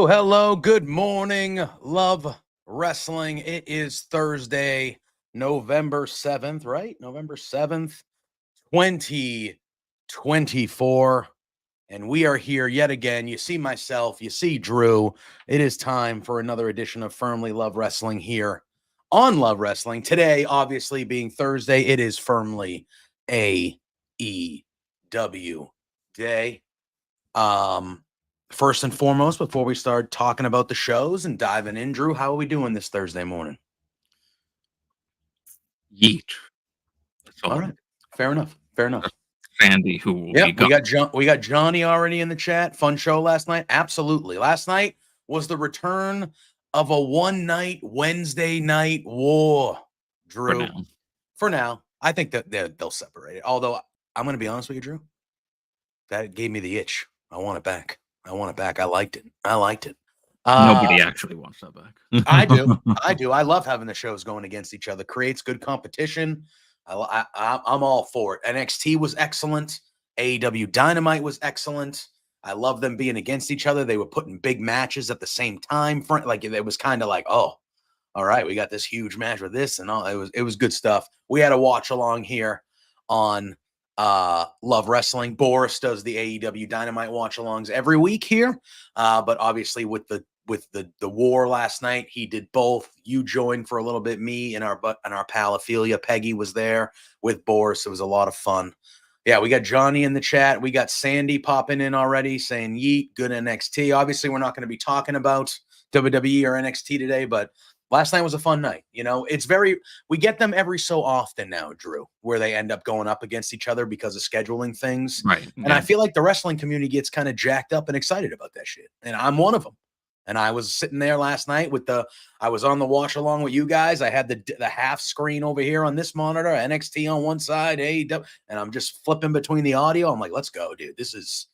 Hello, good morning, Love Wrestling. It is Thursday, November 7th, right? November 7th, 2024. And we are here yet again. You see myself, you see Drew. It is time for another edition of Firmly Love Wrestling here on Love Wrestling. Today, obviously being Thursday, it is firmly AEW Day. First and foremost, before we start talking about the shows and diving in, Drew, how are we doing this Thursday morning? Yeet. All right. Fair enough. Sandy, who will be gone. We got Johnny already in the chat. Fun show last night. Absolutely. Last night was the return of a one-night Wednesday night war, Drew. For now. I think that they'll separate it. Although I'm going to be honest with you, Drew. That gave me the itch. I want it back. I liked it. Nobody actually wants that back. I do. I love having the shows going against each other. Creates good competition. I'm all for it. NXT was excellent. AEW Dynamite was excellent. I love them being against each other. They were putting big matches at the same time. Like it was kind of like, oh, all right, we got this huge match with this and all. It was good stuff. We had a watch along here on Love Wrestling. Boris does the AEW Dynamite watch alongs every week here, but obviously with the war last night, he did both. You joined for a little bit. Me and our pal Ophelia Peggy was there with Boris. It was a lot of fun. Yeah, we got Johnny in the chat. We got Sandy popping in already saying yeet, good NXT. Obviously, we're not going to be talking about WWE or NXT today, but last night was a fun night. You know, we get them every so often now, Drew, where they end up going up against each other because of scheduling things. Right. And I feel like the wrestling community gets kind of jacked up and excited about that shit. And I'm one of them. And I was sitting there last night I was on the watch along with you guys. I had the half screen over here on this monitor, NXT on one side, AEW, and I'm just flipping between the audio. I'm like, let's go, dude. This is,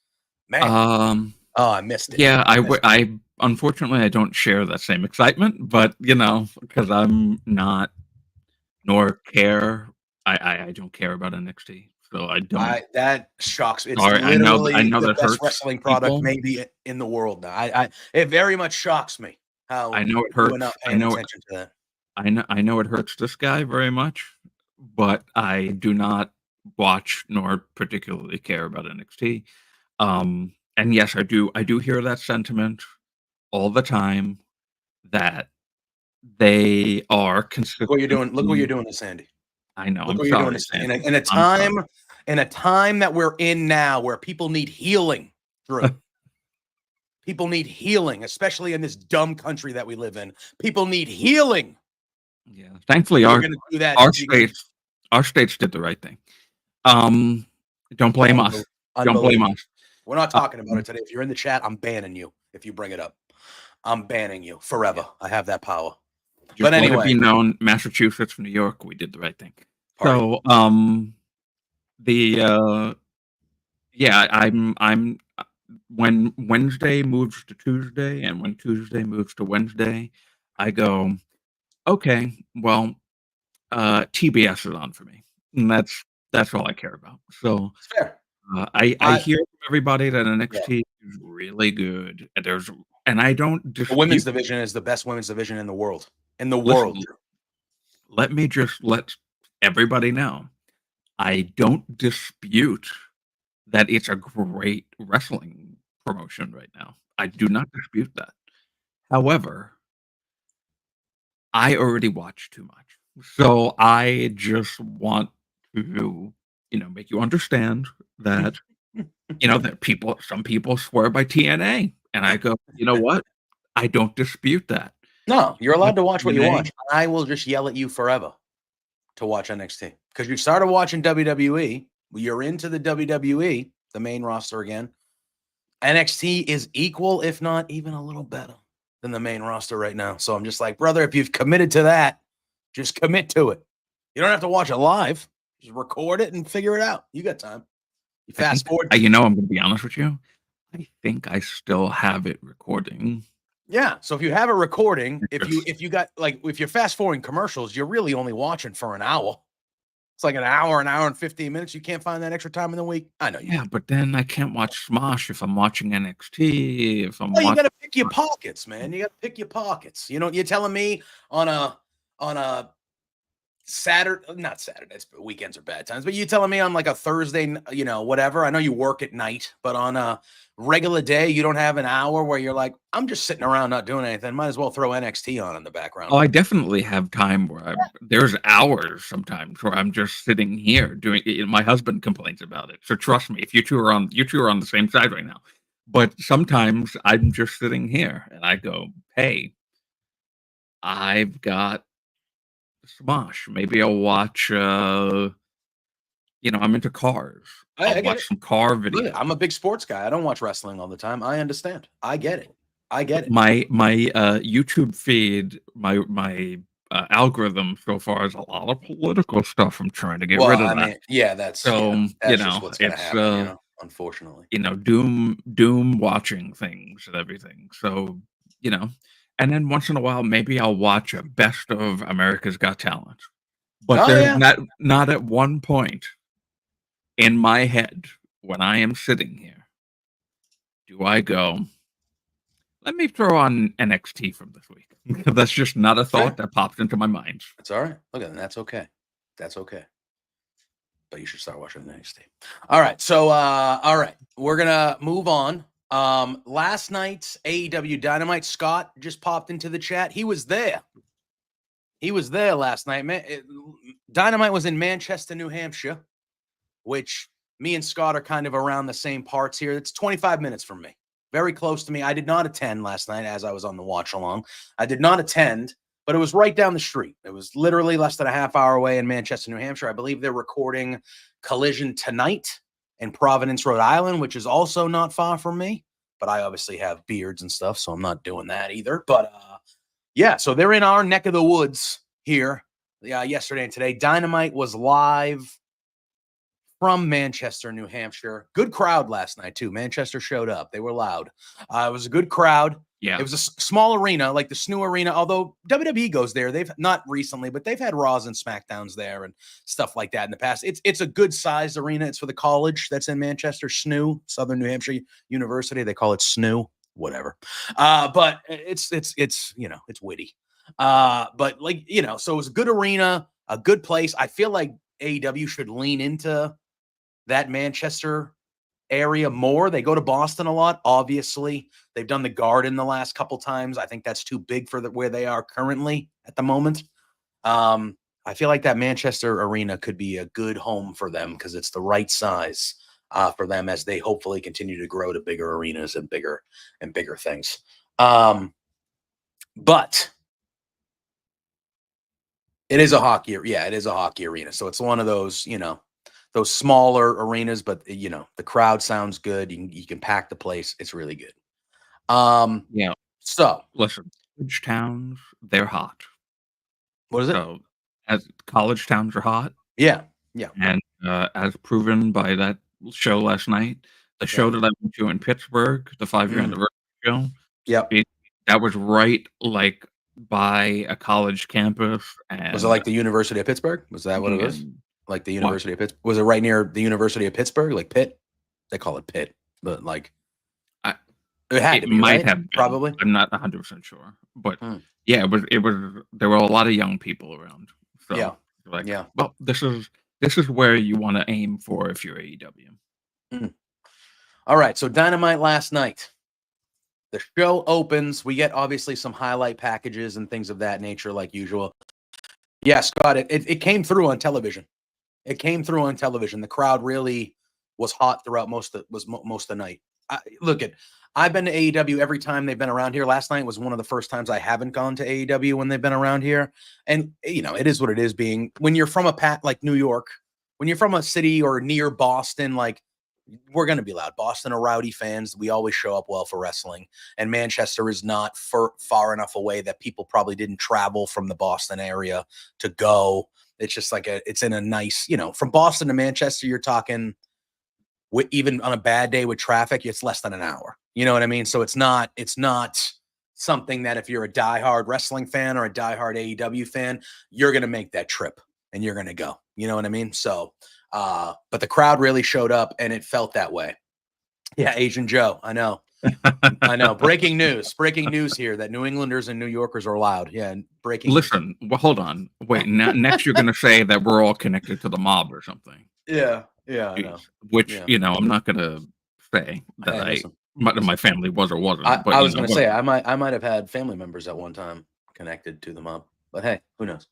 man. I missed it. Yeah, I unfortunately, I don't share that same excitement, but, because I'm not, nor care, I don't care about NXT, so I don't. That shocks me. It's I know the that best wrestling product maybe in the world now. It very much shocks me how I know it hurts. We're not paying attention to that. I know it hurts this guy very much, but I do not watch nor particularly care about NXT. And yes, I do hear that sentiment all the time that they are consistent. Look what you're doing to Sandy. I know. Look what you're doing to Sandy. In a time that we're in now where people need healing, Drew. People need healing, especially in this dumb country that we live in. People need healing. Yeah. Thankfully, our states did the right thing. Don't blame us. Don't blame us. We're not talking about it today. If you're in the chat, I'm banning you if you bring it up. I'm banning you forever. I have that power. But anyway, let it be known, Massachusetts, New York, we did the right thing. So, I'm when Wednesday moves to Tuesday and when Tuesday moves to Wednesday, I go, okay, well, TBS is on for me, and that's all I care about. So it's fair. I hear from everybody that NXT is really good. And I don't. The women's division is the best women's division in the world. Let me just let everybody know. I don't dispute that it's a great wrestling promotion right now. I do not dispute that. However, I already watch too much. So I just want to, make you understand that, some people swear by TNA, and I go, "You know what? I don't dispute that." No, you're But allowed to watch what you TNA watch. I will just yell at you forever to watch NXT because you started watching WWE. You're into the WWE, the main roster again. NXT is equal, if not even a little better than the main roster right now. So I'm just like, brother, if you've committed to that, just commit to it. You don't have to watch it live. Just record it and figure it out. You got time. You I fast think forward. I'm gonna be honest with you, I think I still have it recording. Yeah. So if you have a recording, It just if you got like if you're fast forwarding commercials, you're really only watching for an hour. It's like an hour and 15 minutes. You can't find that extra time in the week. I know you Yeah, can. but then I can't watch Smosh if I'm watching NXT, if I'm Well, you got watching to pick your pockets, man. You got to pick your pockets. You know, you're telling me on a Saturday, not Saturdays, but weekends are bad times. But you telling me on like a Thursday, whatever. I know you work at night, but on a regular day, you don't have an hour where you're like, I'm just sitting around not doing anything. Might as well throw NXT on in the background. Oh, I definitely have time where there's hours sometimes where I'm just sitting here doing it. My husband complains about it. So trust me, if you two are on the same side right now. But sometimes I'm just sitting here and I go, "Hey, I've got Smosh. Maybe I'll watch I'm into cars. I I'll get watch it. some car Look, videos." I'm a big sports guy. I don't watch wrestling all the time. I understand. I get it. I get But it. my YouTube feed, my algorithm so far is a lot of political stuff. I'm trying to get rid Well, of I that. mean, yeah, So, that's just what's gonna it's happen, unfortunately. doom watching things and everything. So, you know, and then once in a while, maybe I'll watch a best of America's Got Talent. But Oh there's yeah. not at one point in my head when I am sitting here do I go, let me throw on NXT from this week. That's just not a thought Fair. that pops into my mind. It's all right. Look at that. That's okay. That's okay. But you should start watching NXT. All right. So all right. We're gonna move on. Last night's AEW Dynamite, Scott just popped into the chat. He was there. He was there last night. Man, Dynamite was in Manchester, New Hampshire, which me and Scott are kind of around the same parts here. It's 25 minutes from me, very close to me. I did not attend last night as I was on the watch along. I did not attend, but it was right down the street. It was literally less than a half hour away in Manchester, New Hampshire. I believe they're recording Collision tonight in Providence, Rhode Island, which is also not far from me. But I obviously have beards and stuff, so I'm not doing that either. But yeah, so they're in our neck of the woods here yesterday and today. Dynamite was live from Manchester, New Hampshire. Good crowd last night, too. Manchester showed up. They were loud. It was a good crowd. Yeah. It was a small arena, like the SNU Arena, although WWE goes there. They've not recently, but they've had Raws and SmackDowns there and stuff like that in the past. It's a good sized arena. It's for the college that's in Manchester, SNU, Southern New Hampshire University. They call it SNU, whatever. But it's it's witty. But like, so it was a good arena, a good place. I feel like AEW should lean into that Manchester area more. They go to Boston a lot, obviously. They've done the Garden the last couple times. I think that's too big for where they are currently at the moment. I feel like that Manchester arena could be a good home for them because it's the right size for them as they hopefully continue to grow to bigger arenas and bigger things. But it is a hockey, yeah, it is a hockey arena. So it's one of those, those smaller arenas, but the crowd sounds good. You can pack the place. It's really good. Yeah. So Listen, college towns, they're hot. what is it? So, as college towns are hot, Yeah. Yeah. and, as proven by that show last night, the Yeah. show that I went to in Pittsburgh, the 5-year anniversary show, Yep. that was right, like, by a college campus, Was it and like the University of Pittsburgh? Was that what it was? and Like the what? University of Pittsburgh? Was it right near the University of Pittsburgh? Like Pitt? They call it Pitt, but like I it had It to be, might right? have been. Probably. I'm not 100% sure, but, Hmm. yeah, it was there were a lot of young people around, Yeah. so, like, Yeah. well, this is where you wanna aim for if you're AEW. Mm. All right. So Dynamite last night. The show opens. We get obviously some highlight packages and things of that nature, like usual. Yeah, Scott, it came through on television. It came through on television. The crowd really was hot throughout most of the night. I've been to AEW every time they've been around here. Last night was one of the first times I haven't gone to AEW when they've been around here. And it is what it is. Being when you're from like New York, when you're from a city or near Boston, like we're going to be loud. Boston are rowdy fans. We always show up well for wrestling. And Manchester is not far enough away that people probably didn't travel from the Boston area to go. It's just like it's in a nice, from Boston to Manchester, you're talking even on a bad day with traffic, it's less than an hour. You know what I mean? So it's not something that if you're a diehard wrestling fan or a diehard AEW fan, you're going to make that trip and you're going to go. You know what I mean? So, but the crowd really showed up and it felt that way. Yeah, Asian Joe. I know. I know. Breaking news here that New Englanders and New Yorkers are loud. Yeah, breaking Listen, well, hold on. Wait, next you're going to say that we're all connected to the mob or something. Yeah, I know. Which, I'm not going to say that my family was or wasn't. But I was going to say, I might have had family members at one time connected to the mob. But hey, who knows?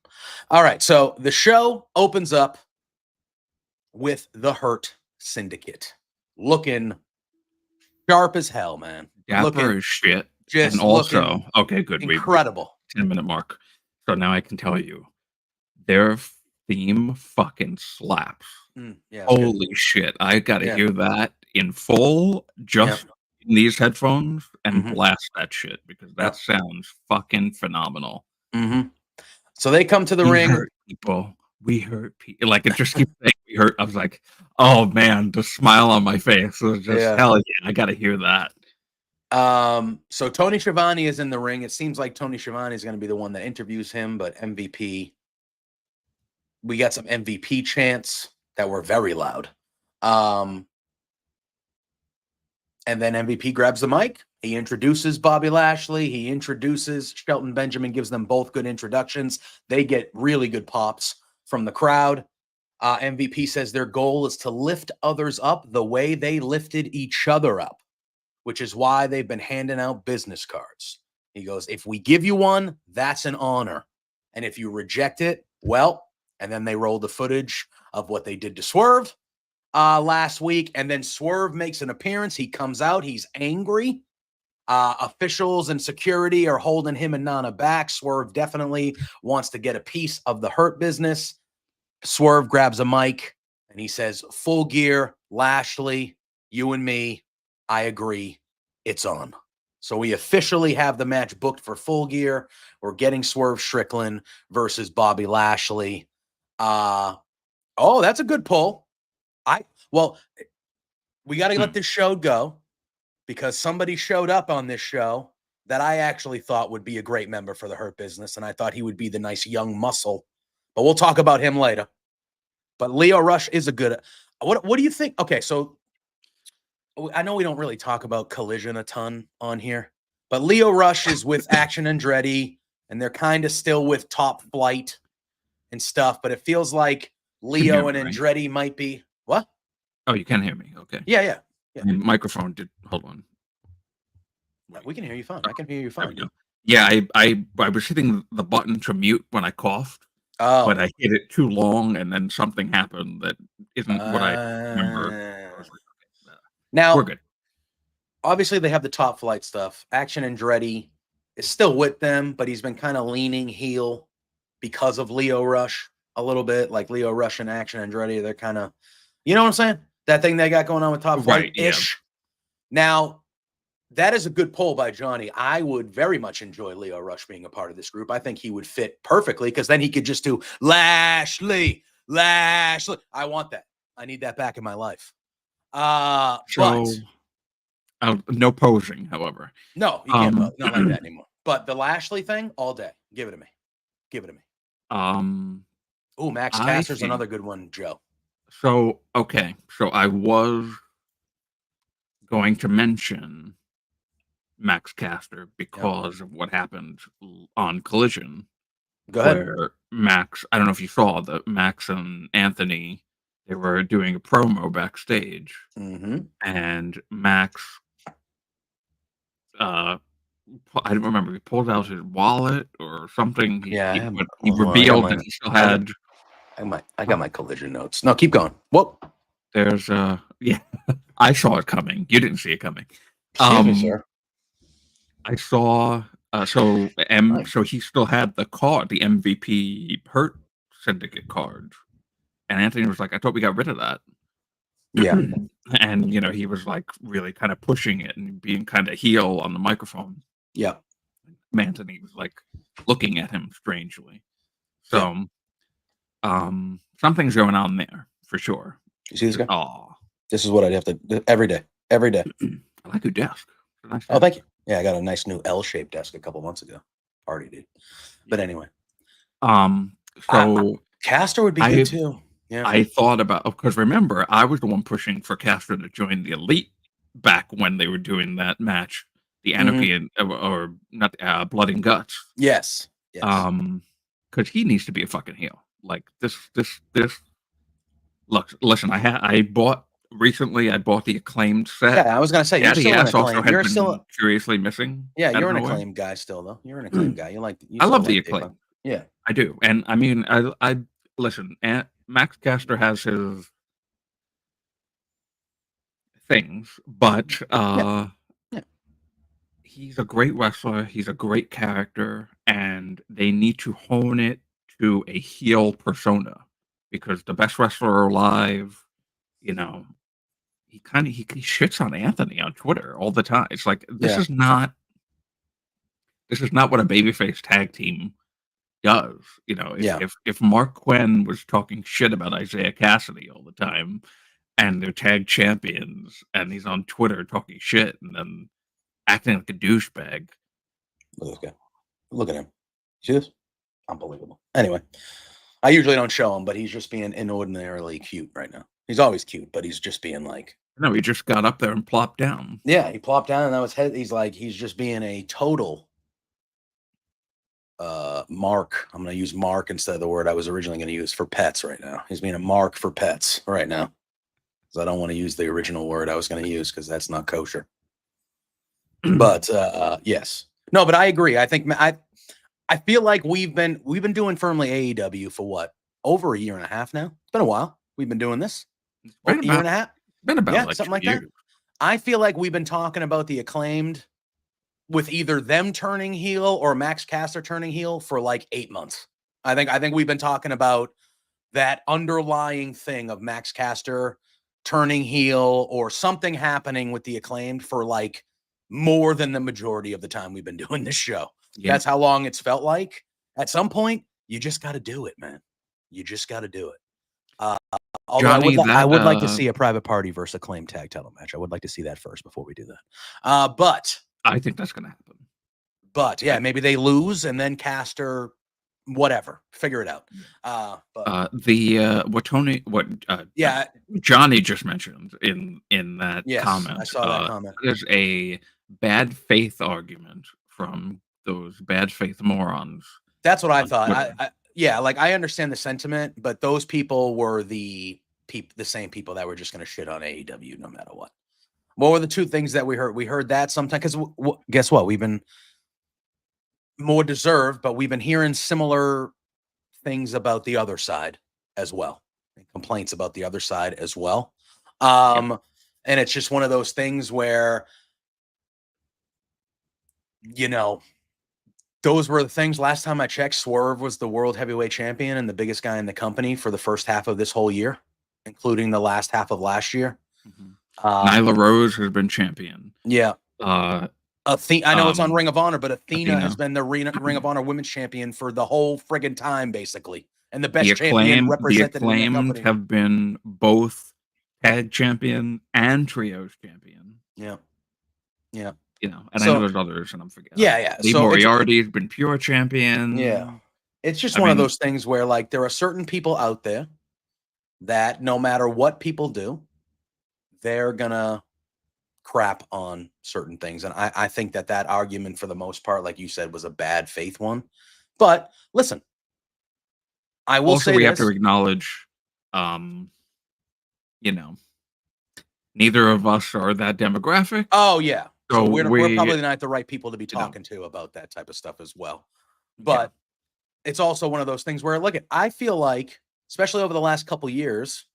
All right, so the show opens up with the Hurt Syndicate looking sharp as hell, man. Dapper as shit. Just and also, okay, good. Incredible. 10-minute mark. So now I can tell you, their theme fucking slaps. Yeah, holy shit. I got to hear that in full, just in these headphones, and blast that shit, because that sounds fucking phenomenal. So they come to the ring. We hurt people. Like, it just keeps saying we hurt. I was like, oh man, the smile on my face was just hell yeah, I got to hear that. So Tony Schiavone is in the ring. It seems like Tony Schiavone is going to be the one that interviews him, but MVP. We got some MVP chants that were very loud. And then MVP grabs the mic. He introduces Bobby Lashley. He introduces Shelton Benjamin, gives them both good introductions. They get really good pops from the crowd. MVP says their goal is to lift others up the way they lifted each other up, which is why they've been handing out business cards. He goes, if we give you one, that's an honor. And if you reject it, well, and then they roll the footage of what they did to Swerve last week. And then Swerve makes an appearance. He comes out. He's angry. Officials and security are holding him and Nana back. Swerve definitely wants to get a piece of the Hurt business. Swerve grabs a mic and he says, full gear, Lashley, you and me. I agree. It's on. So we officially have the match booked for Full Gear. We're getting Swerve Strickland versus Bobby Lashley. Oh, that's a good pull. We got to let this show go because somebody showed up on this show that I actually thought would be a great member for the Hurt Business, and I thought he would be the nice young muscle. But we'll talk about him later. But Lio Rush is a good. What do you think? Okay, so I know we don't really talk about Collision a ton on here, but Lio Rush is with Action Andretti, and they're kind of still with Top Flight and stuff. But it feels like Lio and Andretti might be what? Oh, you can hear me. Okay. Yeah. The microphone did. Hold on. We can hear you fine. I can hear you fine. Yeah, I was hitting the button to mute when I coughed. Oh. But I hit it too long, and then something happened that isn't what I remember. Now, we're good. Obviously, they have the Top Flight stuff. Action Andretti is still with them, but he's been kind of leaning heel because of Lio Rush a little bit. Like Lio Rush and Action Andretti, they're kind of, you know what I'm saying? That thing they got going on with Top Flight-ish. Now, that is a good pull by Johnny. I would very much enjoy Lio Rush being a part of this group. I think he would fit perfectly because then he could just do Lashley. I want that. I need that back in my life. But no posing, however. No, you can't pose. Not like that anymore. But the Lashley thing, all day. Give it to me. Oh, Max Caster's another good one, Joe. So I was going to mention Max Caster because of what happened on Collision. Go ahead. Where Max, I don't know if you saw that Max and Anthony, they were doing a promo backstage, and Max I don't remember. He pulled out his wallet or something. Yeah, He hold on, I got revealed my that he still had. I got my collision notes. No, keep going. Whoop. There's yeah, I saw it coming. You didn't see it coming. Excuse me, sir. I saw so Right. so he still had the card, the MVP Hurt Syndicate card, and Anthony was like, "I thought we got rid of that." Yeah. And he was like really kind of pushing it and being kind of heel on the microphone. Yeah. Anthony was like looking at him strangely. Yeah. So, something's going on there for sure. You see this guy? Oh, This is what I'd have to do every day. Every day. I like your desk. It's a nice Oh, desk. thank you. Yeah, I got a nice new L-shaped desk a couple months ago. Party, dude. But anyway, So Caster would be I good too. Yeah. I thought about, because remember, I was the one pushing for Castro to join the Elite back when they were doing that match, the Anarchy and or not Blood and Guts. Yes. Yes. Because he needs to be a fucking heel. Like this. Look, listen. I bought recently. I bought the Acclaimed set. Yeah, I was gonna say you're still an also Acclaimed. had You're been still curiously missing. yeah. You're an nowhere. Acclaimed guy still though. You're an Acclaimed guy. You like. You I still love the like Acclaim. Yeah, I do, and I mean, I listen. Max Caster has his things, but Yeah. he's a great wrestler. He's a great character, and they need to hone it to a heel persona because the best wrestler alive, he shits on Anthony on Twitter all the time. It's like this is not what a babyface tag team does. If Mark Quinn was talking shit about Isaiah Cassidy all the time and they're tag champions and he's on Twitter talking shit and then acting like a douchebag. Look at this guy. Look at him. See this? Unbelievable. Anyway, I usually don't show him, but he's just being inordinarily cute right now. He's always cute, but he's just being like. No, he just got up there and plopped down. Yeah, he plopped down and that was head. He's just being a total mark. I'm going to use mark instead of the word I was originally going to use for pets right now. He's being a mark for pets right now. Because I don't want to use the original word I was going to use because that's not kosher. But yes. No, but I agree. I think I feel like we've been doing firmly AEW for what? Over a year and a half now. It's been a while. We've been doing this. A year and a half. Been about like something like years. that. I feel like we've been talking about the Acclaimed with either them turning heel or Max Caster turning heel for like 8 months. I think we've been talking about that underlying thing of Max Caster turning heel or something happening with the Acclaimed for like more than the majority of the time we've been doing this show. Yeah. That's how long it's felt like. At some point, you just got to do it, man. You just got to do it. Although Johnny, I would like to see a Private Party versus Acclaimed tag title match. I would like to see that first before we do that. But I think that's going to happen. But yeah, maybe they lose and then Caster, whatever, figure it out. Johnny just mentioned in that comment. I saw that comment. There's a bad faith argument from those bad faith morons. That's what I thought. I understand the sentiment, but those people were the same people that were just going to shit on AEW no matter what. What were the two things that we heard? We heard that sometime because guess what? We've been more deserved, but we've been hearing similar things about the other side as well. Complaints about the other side as well. And it's just one of those things where, those were the things. Last time I checked, Swerve was the world heavyweight champion and the biggest guy in the company for the first half of this whole year, including the last half of last year. Mm-hmm. Nyla Rose has been champion. Yeah. I know it's on Ring of Honor, but Athena has been the Ring of Honor Women's Champion for the whole friggin' time, basically. And the best champion represented in the company. Have been both tag champion and trios champion. Yeah. Yeah. And I know there's others, and I'm forgetting. Yeah. Lee Moriarty has been pure champion. Yeah. It's just one of those things where, like, there are certain people out there that no matter what people do, they're gonna crap on certain things. And I think that argument, for the most part, like you said, was a bad faith one. But listen, I will say we have to acknowledge, neither of us are that demographic. Oh, yeah. So So we're probably not the right people to be You know. talking to about that type of stuff as well. But it's also one of those things where, look, I feel like, especially over the last couple years,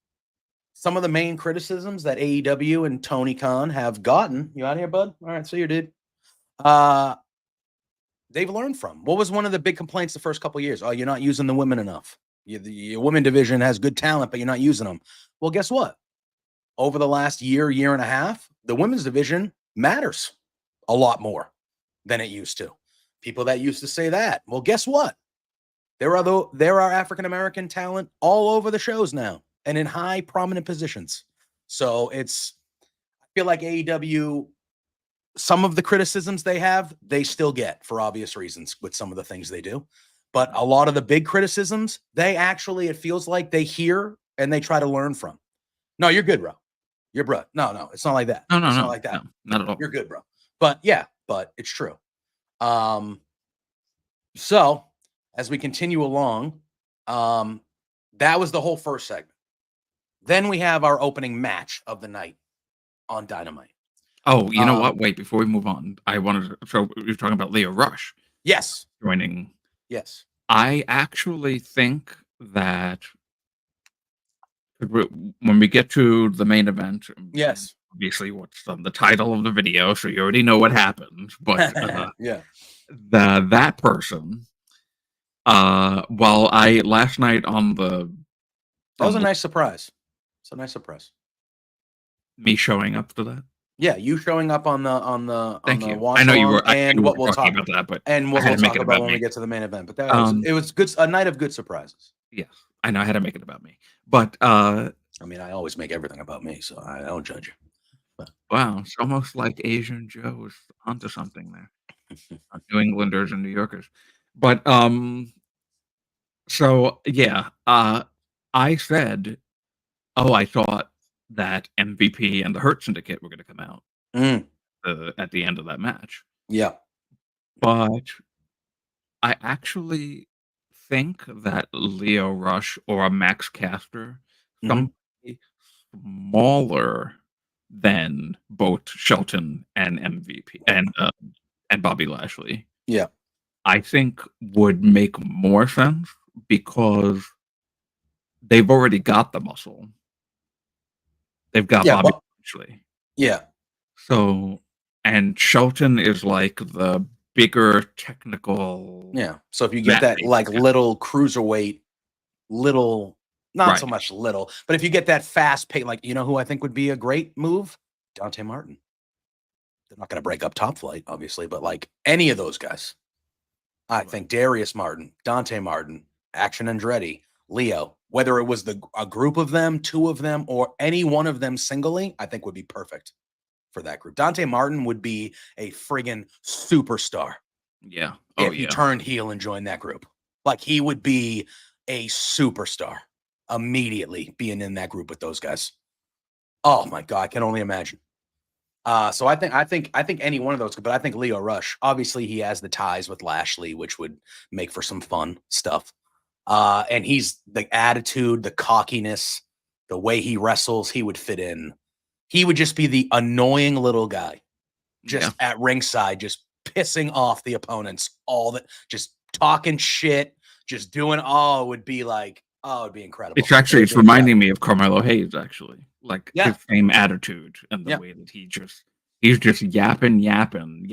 some of the main criticisms that AEW and Tony Khan have gotten. You out here, bud? All right, so you did. They've learned from. What was one of the big complaints the first couple of years? Oh, you're not using the women enough. Your women division has good talent, but you're not using them. Well, guess what? Over the last year and a half, the women's division matters a lot more than it used to. People that used to say that. Well, guess what? There are African-American talent all over the shows now and in high prominent positions. So I feel like AEW, some of the criticisms they have, they still get for obvious reasons with some of the things they do. But a lot of the big criticisms, it feels like they hear and they try to learn from. No, you're good, bro. You're bro. No, it's not like that. No, It's not like that. no, not at all. You're good, bro. But it's true. So as we continue along, that was the whole first segment. Then we have our opening match of the night on Dynamite. Oh, you know what? Wait, before we move on, I wanted to. So you're talking about Lio Rush. Yes. Joining. Yes. I actually think that when we get to the main event, yes, obviously what's the title of the video, so you already know what happened. But that person. Well, last night on the. That was a nice surprise. It's a nice surprise. Me showing up to that. Yeah, you showing up on the Thank you. watch I know you along, were. and what we'll talk about that, but and what we'll talk about when we get to the main event. But it was good. A night of good surprises. Yes, I know I had to make it about me, but I mean, I always make everything about me, so I don't judge you. But. Wow, it's almost like Asian Joe was onto something there. New Englanders and New Yorkers, but so yeah, I said, oh, I thought that MVP and the Hurt Syndicate were going to come out at the end of that match. Yeah, but I actually think that Lio Rush or a Max Caster, somebody smaller than both Shelton and MVP and Bobby Lashley. Yeah, I think would make more sense because they've already got the muscle. They've got Bobby Lashley. Yeah. So, and Shelton is like the bigger technical. Yeah. So if you get that little cruiserweight, not so much little, but if you get that fast pace, you know who I think would be a great move? Dante Martin. They're not going to break up Top Flight, obviously, but any of those guys. I think Darius Martin, Dante Martin, Action Andretti, Leo, whether it was a group of them, two of them, or any one of them singly, I think would be perfect for that group. Dante Martin would be a friggin' superstar. Yeah. If he turned heel and joined that group. He would be a superstar immediately being in that group with those guys. Oh my God, I can only imagine. So I think any one of those, but I think Lio Rush, obviously he has the ties with Lashley, which would make for some fun stuff. And he's the attitude, the cockiness, the way he wrestles, he would fit in. He would just be the annoying little guy, just at ringside, just pissing off the opponents, just talking shit, just doing it would be it'd be incredible. It's reminding me of Carmelo Hayes, actually. His same attitude and the way that he's just yapping.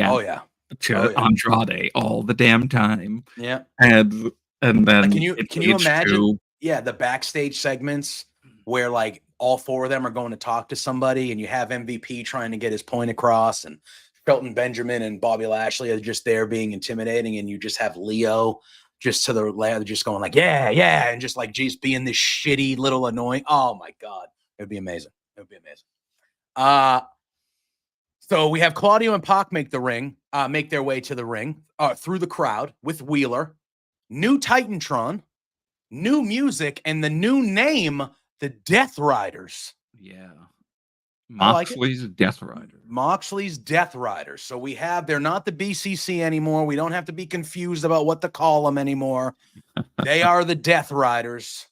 Oh yeah. To Andrade all the damn time. Yeah. And then can you imagine the backstage segments where all four of them are going to talk to somebody and you have MVP trying to get his point across and Shelton Benjamin and Bobby Lashley are just there being intimidating and you just have Leo just to the left just going and just being this shitty little annoying. Oh my God. It would be amazing. So we have Claudio and Pac make their way to the ring through the crowd with Wheeler. New Titantron, new music, and the new name, the Death Riders. Yeah. Moxley's Death Riders. Moxley's Death Riders. So they're not the BCC anymore. We don't have to be confused about what to call them anymore. They are the Death Riders.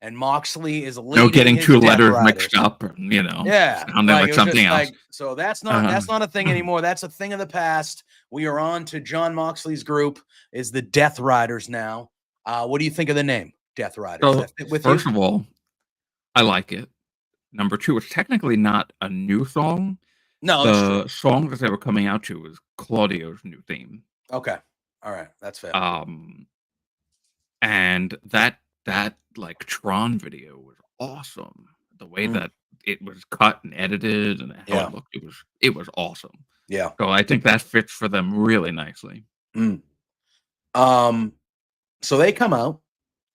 and Moxley is No leading getting his 2 Death letters Riders. mixed up, and, Yeah, sounding like like it was something just else. so that's not a thing anymore. That's a thing of the past. We are on to John Moxley's group is the Death Riders now. What do you think of the name Death Riders? So, That fit with first you? of all, I like it. Number 2, it's technically not a new song. No, that's true. The song that they were coming out to was Claudio's new theme. Okay, all right, that's fair. And that like Tron video was awesome. The way that it was cut and edited and how it looked, it was awesome. Yeah. So I think that fits for them really nicely. So they come out.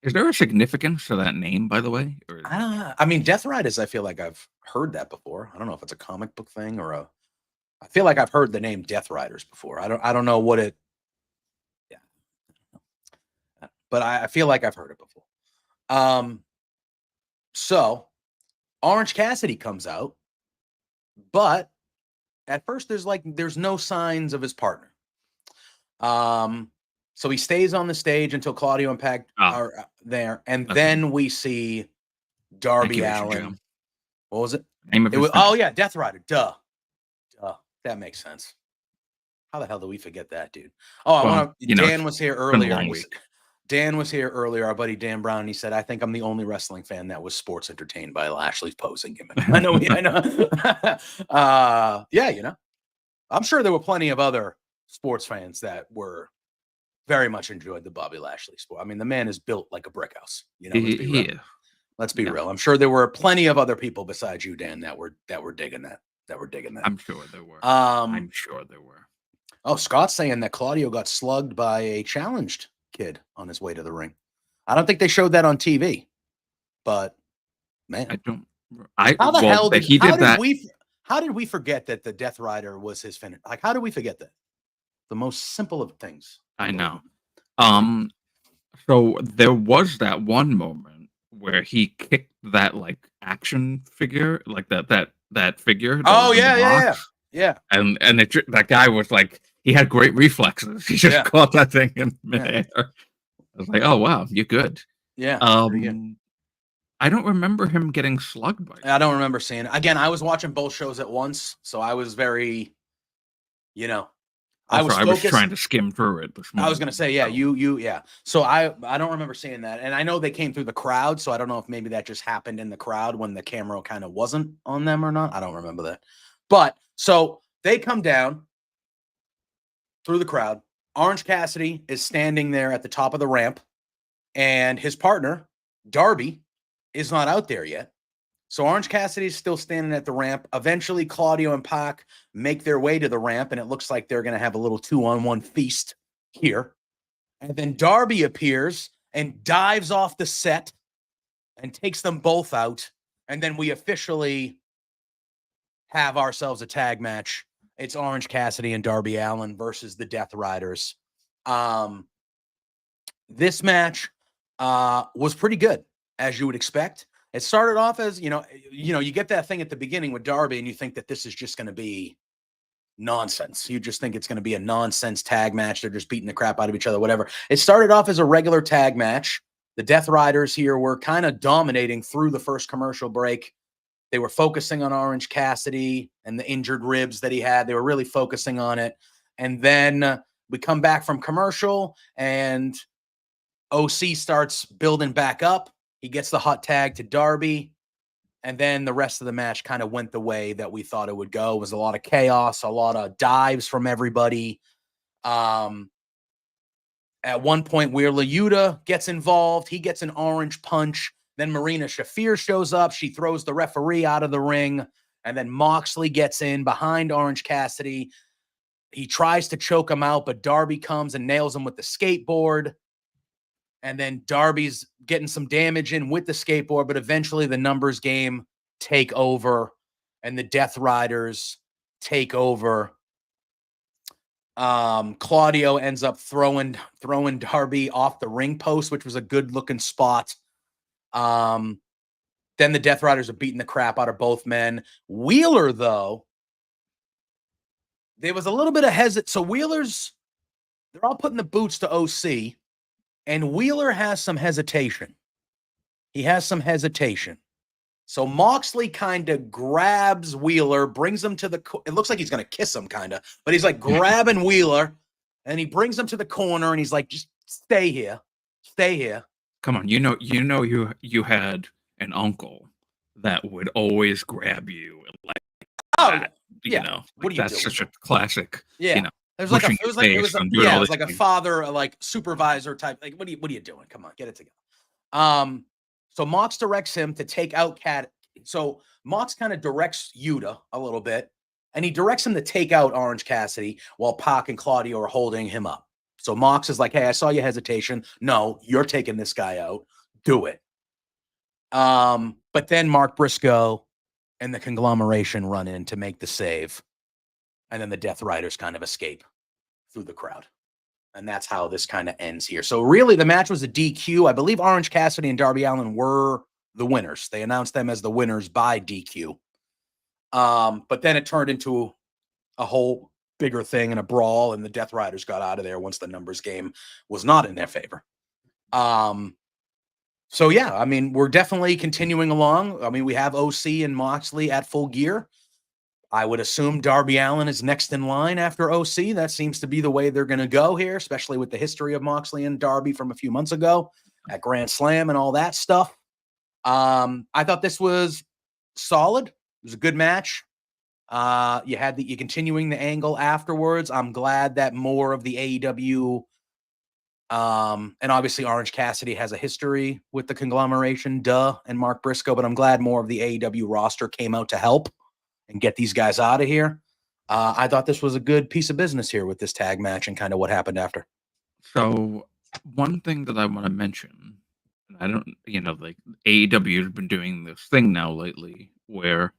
Is there a significance to that name, by the way? Or I don't know. I mean, Death Riders, I feel like I've heard that before. I don't know if it's a comic book thing or I feel like I've heard the name Death Riders before. I don't know what it. Yeah. But I feel like I've heard it before. So Orange Cassidy comes out, but at first there's no signs of his partner. So he stays on the stage until Claudio and Pac are there, and then we see Darby Allin. What was it? Death Rider. Duh. That makes sense. How the hell do we forget that, dude? Dan was here earlier. Dan was here earlier, our buddy Dan Brown, and he said, I think I'm the only wrestling fan that was sports entertained by Lashley's posing gimmick. I know. I'm sure there were plenty of other sports fans that were very much enjoyed the Bobby Lashley sport. I mean, the man is built like a brick house. Let's be real. I'm sure there were plenty of other people besides you, Dan, that were digging that. I'm sure there were. Oh, Scott's saying that Claudio got slugged by a challenged kid on his way to the ring. I don't think they showed that on TV, but man, how did we forget that the Death Rider was his finish? Like, how did we forget that? The most simple of things. I know. So there was that one moment where he kicked that like action figure, like that figure. Oh yeah. And that guy was like, he had great reflexes. He just caught that thing in midair. I was like, oh wow, you're good. Yeah. I don't remember him getting slugged by. I don't remember seeing it. Again, I was watching both shows at once, so I was very, I was trying to skim through it this morning. I was going to say, yeah. So I don't remember seeing that. And I know they came through the crowd, so I don't know if maybe that just happened in the crowd when the camera kind of wasn't on them or not. I don't remember that. But so they come down through the crowd. Orange Cassidy is standing there at the top of the ramp, and his partner, Darby, is not out there yet. So Orange Cassidy is still standing at the ramp. Eventually, Claudio and Pac make their way to the ramp, and it looks like they're going to have a little 2-on-1 feast here. And then Darby appears and dives off the set and takes them both out. And then we officially have ourselves a tag match. It's Orange Cassidy and Darby Allin versus the Death Riders. This match was pretty good, as you would expect. It started off as, you get that thing at the beginning with Darby and you think that this is just going to be nonsense. You just think it's going to be a nonsense tag match. They're just beating the crap out of each other, whatever. It started off as a regular tag match. The Death Riders here were kind of dominating through the first commercial break. They were focusing on Orange Cassidy and the injured ribs that he had. They were really focusing on it. And then we come back from commercial and OC starts building back up. He gets the hot tag to Darby, and then the rest of the match kind of went the way that we thought it would go. It was a lot of chaos, a lot of dives from everybody. At one point, Wheeler Yuta gets involved. He gets an orange punch. Then Marina Shafir shows up. She throws the referee out of the ring, and then Moxley gets in behind Orange Cassidy. He tries to choke him out, but Darby comes and nails him with the skateboard. And then Darby's getting some damage in with the skateboard, but eventually the numbers game take over and the Death Riders take over. Claudio ends up throwing Darby off the ring post, which was a good looking spot. Then the Death Riders are beating the crap out of both men. Wheeler, though, there was a little bit of hesitation. So they're all putting the boots to OC. And Wheeler has some hesitation. He has some hesitation. So Moxley kind of grabs Wheeler, brings him to the it looks like he's going to kiss him kind of, but he's like grabbing Wheeler and he brings him to the corner and he's like, just stay here. Stay here. Come on, you had an uncle that would always grab you like that. You know, what are you that's doing? such a classic. Yeah. You know, it was like a father, like supervisor type. Like, what are you doing? Come on, get it together. So Mox directs him to take out Cat. So Mox kind of directs Yuta a little bit, and he directs him to take out Orange Cassidy while Pac and Claudio are holding him up. So Mox is like, hey, I saw your hesitation. No, you're taking this guy out. Do it. But then Mark Briscoe and the conglomeration run in to make the save. And then the Death Riders kind of escape through the crowd. And that's how this kind of ends here. So really the match was a DQ. I believe Orange Cassidy and Darby Allin were the winners. They announced them as the winners by DQ. But then it turned into a whole bigger thing and a brawl, and the Death Riders got out of there once the numbers game was not in their favor. So yeah, I mean, we're definitely continuing along. I mean, we have OC and Moxley at Full Gear. I would assume Darby Allin is next in line after OC. That seems to be the way they're going to go here, especially with the history of Moxley and Darby from a few months ago at Grand Slam and all that stuff. I thought this was solid. It was a good match. You continuing the angle afterwards. I'm glad that more of the AEW, and obviously Orange Cassidy has a history with the conglomeration, and Mark Briscoe, but I'm glad more of the AEW roster came out to help and get these guys out of here. I thought this was a good piece of business here with this tag match and kind of what happened after. So one thing that I want to mention, I don't, like AEW has been doing this thing now lately where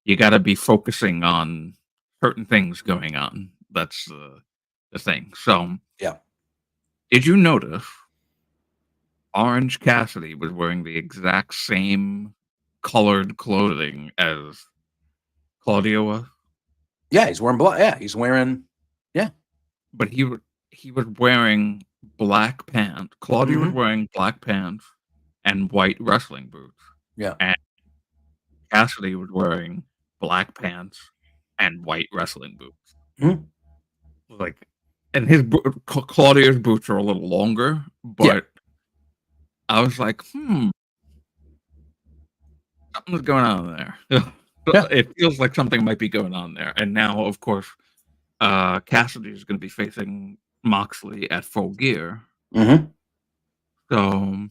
you got to be focusing on certain things going on. That's the thing. So yeah. Did you notice Orange Cassidy was wearing the exact same colored clothing as Claudio was? Yeah, he's wearing black. Yeah, he's wearing. Yeah, but he was wearing black pants. Claudio was wearing black pants and white wrestling boots. Yeah, and Cassidy was wearing black pants and white wrestling boots. Mm-hmm. Like, and his Claudio's boots are a little longer, but I was like, something's going on there. It feels like something might be going on there. And now, of course, Cassidy is going to be facing Moxley at Full Gear. Mm-hmm. So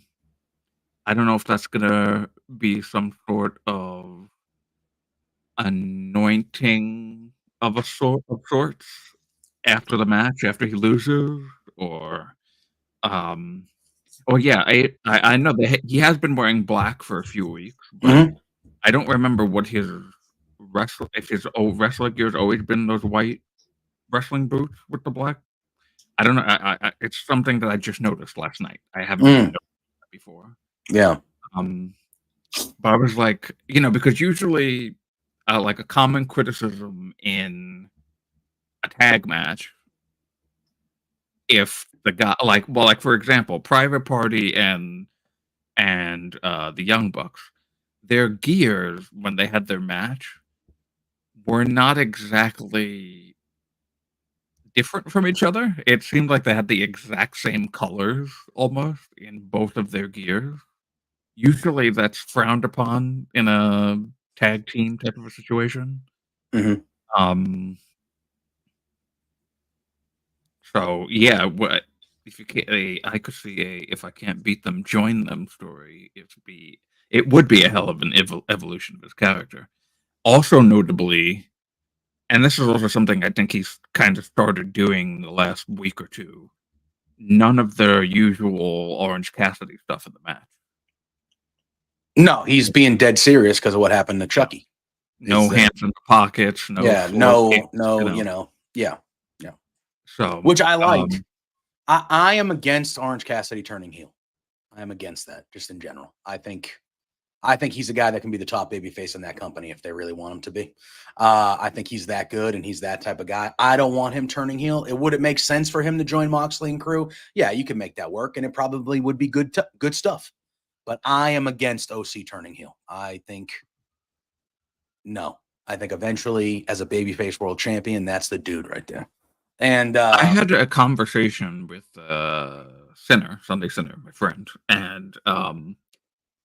I don't know if that's going to be some sort of anointing of sorts after the match, after he loses, or yeah, I know that he has been wearing black for a few weeks, but I don't remember what his wrestling gear has always been those white wrestling boots with the black. I don't know. It's something that I just noticed last night. I haven't noticed that before. Yeah. But I was like, because usually, like a common criticism in a tag match, if the guy, like for example, Private Party and the Young Bucks, their gears when they had their match were not exactly different from each other. It seemed like they had the exact same colors almost in both of their gears. Usually that's frowned upon in a tag team type of a situation. So yeah, what if you can't? I could see if I can't beat them, join them story. It would be a hell of an evolution of his character. Also notably, and this is also something I think he's kind of started doing the last week or two. None of the usual Orange Cassidy stuff in the match. No, he's being dead serious because of what happened to Chucky. No hands in the pockets. No. Yeah. So, which I liked. I am against Orange Cassidy turning heel. I am against that, just in general. I think he's a guy that can be the top babyface in that company if they really want him to be. I think he's that good and he's that type of guy. I don't want him turning heel. Would it make sense for him to join Moxley and crew? Yeah, you can make that work, and it probably would be good stuff. But I am against OC turning heel. I think eventually, as a babyface world champion, that's the dude right there. And I had a conversation with Sunday Sinner, my friend, and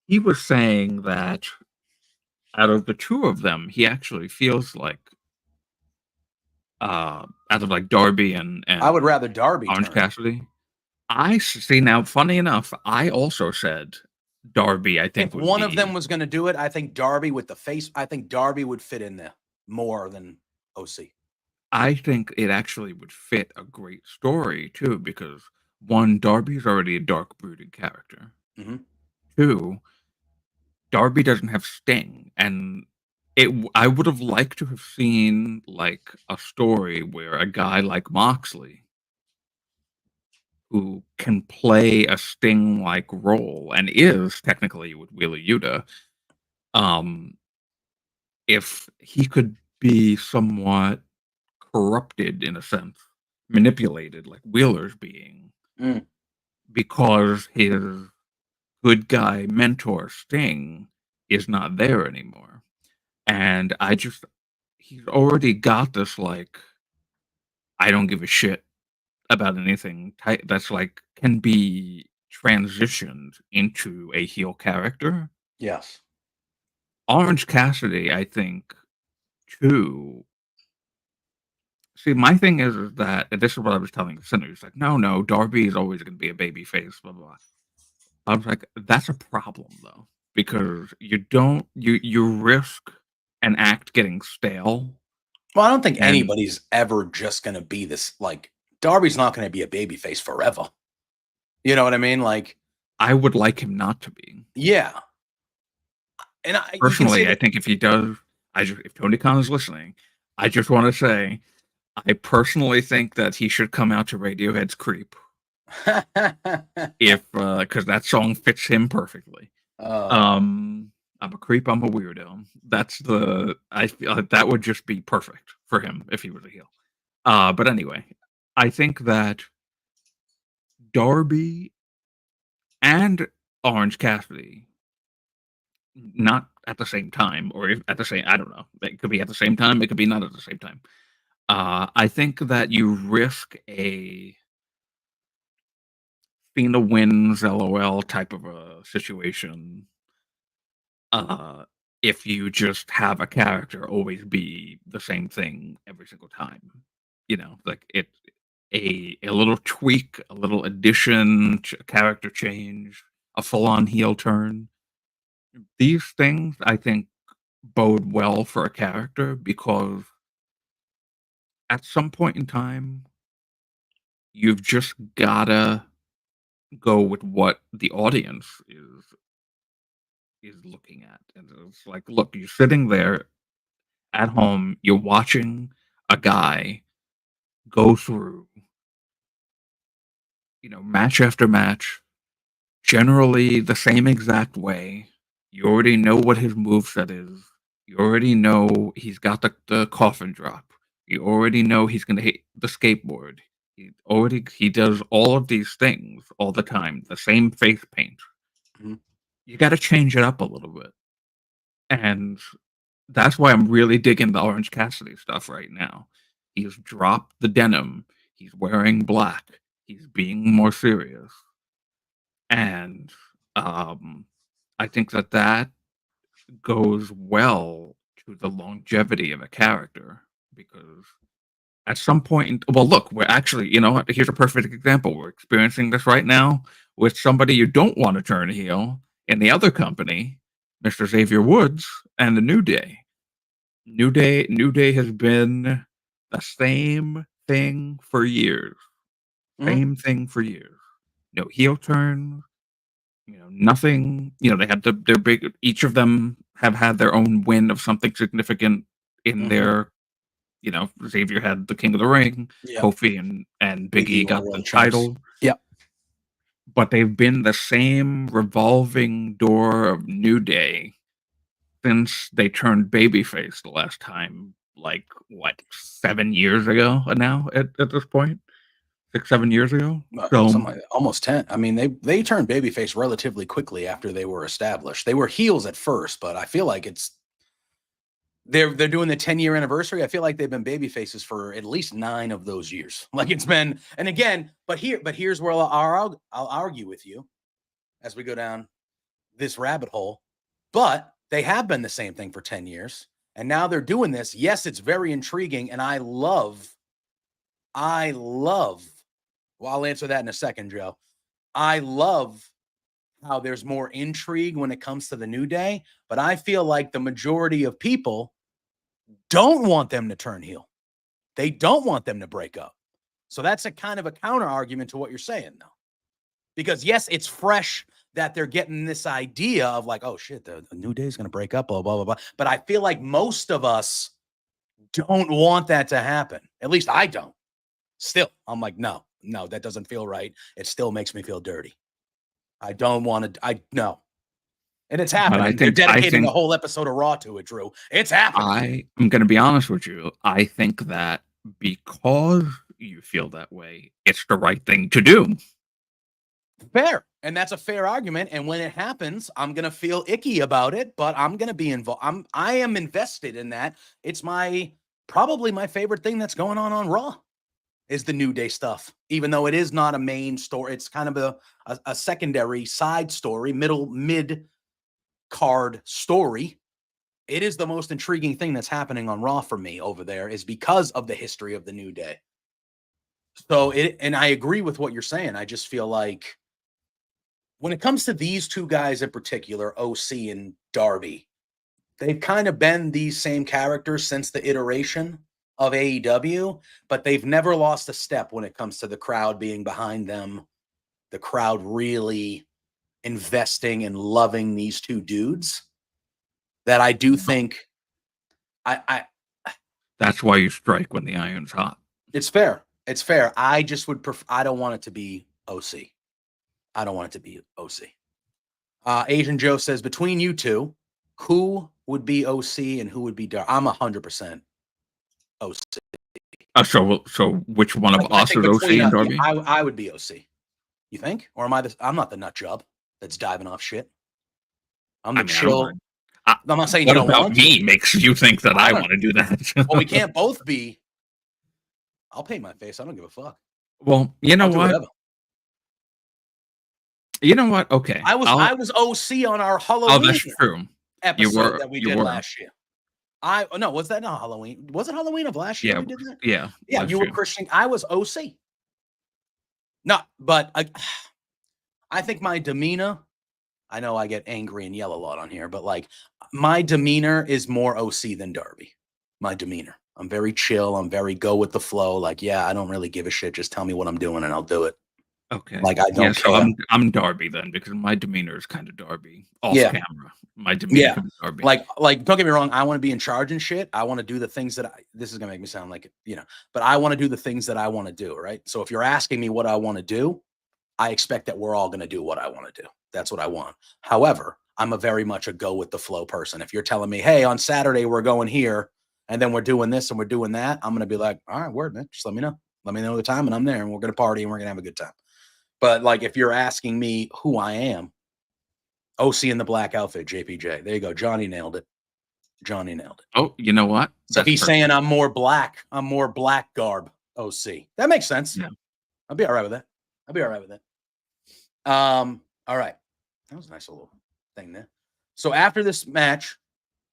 he was saying that out of the two of them, he actually feels like out of like Darby and I would rather Darby Orange turn. Cassidy. I see now. Funny enough, I also said Darby. I think If one of them was going to do it, I think Darby with the face. I think Darby would fit in there more than OC. I think it actually would fit a great story too, because one, Darby's already a dark, brooding character. Mm-hmm. Two, Darby doesn't have Sting, and I would have liked to have seen like a story where a guy like Moxley, who can play a Sting-like role and is technically with Wheeler Yuta, if he could be somewhat corrupted in a sense, manipulated like Wheeler's being, because his good guy mentor Sting is not there anymore. And he's already got this like, I don't give a shit about anything that's like can be transitioned into a heel character. Yes. Orange Cassidy, I think, too. See, my thing is that, and this is what I was telling the Sinner. He's like, no, Darby is always going to be a baby face, blah, blah, blah. I was like, that's a problem, though, because you risk an act getting stale. Well, I don't think anybody's ever just going to be this, like, Darby's not going to be a babyface forever. You know what I mean? Like, I would like him not to be. Yeah. And personally, I think if he does, if Tony Khan is listening, I just want to say, I personally think that he should come out to Radiohead's "Creep," because that song fits him perfectly. I'm a creep. I'm a weirdo. I feel like that would just be perfect for him if he was a heel. But anyway, I think that Darby and Orange Cassidy, not at the same time, or at the same, I don't know. It could be at the same time. It could be not at the same time. I think that you risk a Cena wins LOL type of a situation if you just have a character always be the same thing every single time. Like a little tweak, a little addition, a character change, a full-on heel turn. These things, I think, bode well for a character, because at some point in time, you've just gotta go with what the audience is looking at. And it's like, look, you're sitting there at home, you're watching a guy go through, match after match, generally the same exact way. You already know what his moveset is. You already know he's got the coffin drop. You already know he's going to hit the skateboard. He does all of these things all the time. The same face paint. Mm-hmm. You got to change it up a little bit. And that's why I'm really digging the Orange Cassidy stuff right now. He's dropped the denim. He's wearing black. He's being more serious. And I think that goes well to the longevity of a character, because at some point, well, look, we're actually, here's a perfect example. We're experiencing this right now with somebody you don't want to turn heel in the other company, Mr. Xavier Woods and the New Day. New Day has been the same thing for years. Same thing for years. No heel turn. Nothing. They had their big. Each of them have had their own win of something significant in their. Xavier had the King of the Ring. Yep. Kofi and Big E got the title. Yep. But they've been the same revolving door of New Day since they turned babyface the last time, like, what, 7 years ago now at this point? 6-7 years ago. So Something like that, almost 10. I mean, they turned babyface relatively quickly after they were established. They were heels at first, but I feel like they're doing the 10-year anniversary. I feel like they've been baby faces for at least 9 of those years. Like it's been, and again, but here's where I'll argue with you as we go down this rabbit hole. But they have been the same thing for 10 years. And now they're doing this. Yes, it's very intriguing. And I love, well, I'll answer that in a second, Joe. I love how there's more intrigue when it comes to the New Day, but I feel like the majority of people don't want them to turn heel. They don't want them to break up. So that's a kind of a counter argument to what you're saying, though. Because yes, it's fresh that they're getting this idea of like, oh shit, the New Day is going to break up, blah, blah, blah, blah. But I feel like most of us don't want that to happen. At least I don't. Still, I'm like, no, that doesn't feel right. It still makes me feel dirty. I don't want to, no. And it's happening. They're dedicating a whole episode of Raw to it, Drew. It's happening. I'm going to be honest with you. I think that because you feel that way, it's the right thing to do. Fair. And that's a fair argument. And when it happens, I'm going to feel icky about it, but I'm going to be involved. I am invested in that. It's probably my favorite thing that's going on Raw is the New Day stuff, even though it is not a main story. It's kind of a secondary side story, mid card story. It is the most intriguing thing that's happening on Raw for me over there is because of the history of the New Day. So and I agree with what you're saying. I just feel like when it comes to these two guys in particular, OC and Darby, they've kind of been these same characters since the iteration of AEW, but they've never lost a step when it comes to the crowd being behind them, the crowd really investing and loving these two dudes. That I do think that's why you strike when the iron's hot. It's fair. It's fair. I just would prefer, I don't want it to be OC. I don't want it to be OC. Asian Joe says, between you two, who would be OC and who would be Darby? I'm 100% OC. So which one of us is OC and Darby? I would be OC. You think? Or am I'm not the nut job that's diving off shit. I'm the chill. I'm not saying you don't want to. What about me makes you think that I want to do that? Well, we can't both be. I'll paint my face. I don't give a fuck. Well, you know what? You know what? Okay. I was OC on our Halloween. Oh, that's true. Episode that we did last year. No, was that not Halloween? Was it Halloween of last year? Yeah, we did that? Yeah. Yeah, you were Christian. I was OC. No, but I think my demeanor, I know I get angry and yell a lot on here, but like my demeanor is more OC than Darby. My demeanor. I'm very chill. I'm very go with the flow. Like, yeah, I don't really give a shit. Just tell me what I'm doing and I'll do it. Okay. Like I don't care. So I'm Darby then because my demeanor is kind of Darby off camera. My demeanor is Darby. Like don't get me wrong. I want to be in charge and shit. I want to do the things that this is gonna make me sound like but I want to do the things that I want to do. Right. So if you're asking me what I want to do, I expect that we're all gonna do what I want to do. That's what I want. However, I'm a very much a go with the flow person. If you're telling me, hey, on Saturday we're going here and then we're doing this and we're doing that, I'm gonna be like, all right, word, man. Just let me know. Let me know the time and I'm there and we're gonna party and we're gonna have a good time. But like if you're asking me who I am, OC in the black outfit, JPJ. There you go. Johnny nailed it. Oh, you know what? So he's saying I'm more black garb, OC. That makes sense. Yeah. I'll be all right with that. All right. That was a nice little thing there. So after this match,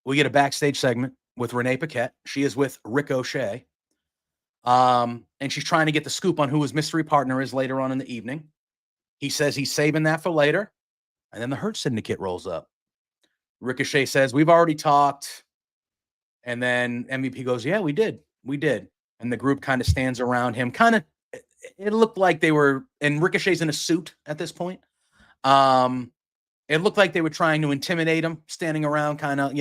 we get a backstage segment with Renee Paquette. She is with Ricochet. And she's trying to get the scoop on who his mystery partner is later on in the evening. He says he's saving that for later. And then the Hurt Syndicate rolls up. Ricochet says, we've already talked. And then MVP goes, yeah, we did. And the group kind of stands around him. It looked like they were, and Ricochet's in a suit at this point. It looked like they were trying to intimidate him, standing around, kind of,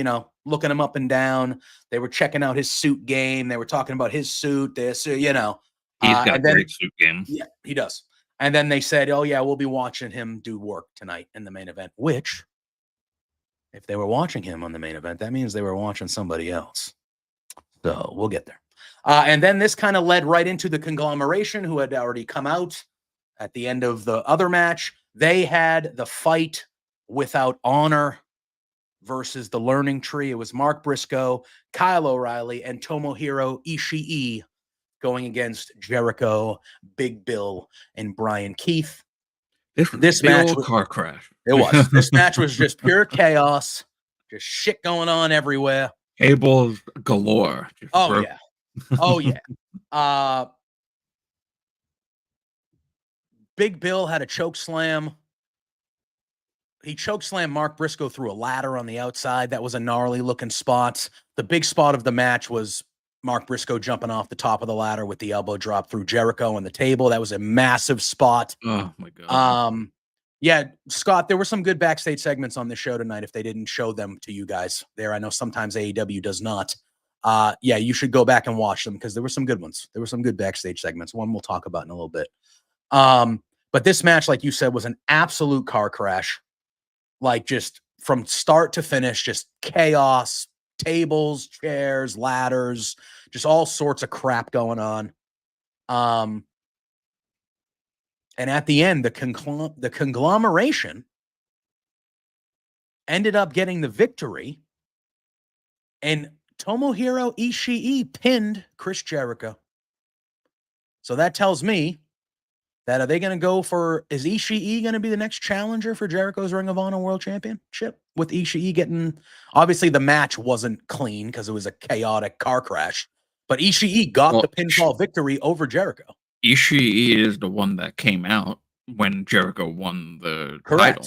looking him up and down. They were checking out his suit game. They were talking about his suit, this, He's got a great suit game. Yeah, he does. And then they said, oh, yeah, we'll be watching him do work tonight in the main event, which, if they were watching him on the main event, that means they were watching somebody else. So we'll get there. And then this kind of led right into the conglomeration who had already come out at the end of the other match. They had the fight without honor versus the Learning Tree. It was Mark Briscoe, Kyle O'Reilly, and Tomohiro Ishii going against Jericho, Big Bill, and Brian Keith. This match was car crash. It was. This match was just pure chaos, just shit going on everywhere. Cables galore. Oh yeah. Oh yeah. Big Bill had a choke slam. He choke slammed Mark Briscoe through a ladder on the outside. That was a gnarly looking spot. The big spot of the match was Mark Briscoe jumping off the top of the ladder with the elbow drop through Jericho on the table. That was a massive spot. Oh my God. Yeah, Scott, there were some good backstage segments on the show tonight. If they didn't show them to you guys there, I know sometimes AEW does not. Yeah, you should go back and watch them because there were some good ones. There were some good backstage segments. One we'll talk about in a little bit. But this match, like you said, was an absolute car crash. Like just from start to finish, just chaos, tables, chairs, ladders, just all sorts of crap going on. And at the end, the conglomeration ended up getting the victory, and Tomohiro Ishii pinned Chris Jericho. So that tells me that are they going to go for, is Ishii going to be the next challenger for Jericho's Ring of Honor World Championship? With Ishii getting, obviously the match wasn't clean because it was a chaotic car crash, but Ishii got the pinfall victory over Jericho. Ishii is the one that came out when Jericho won the title.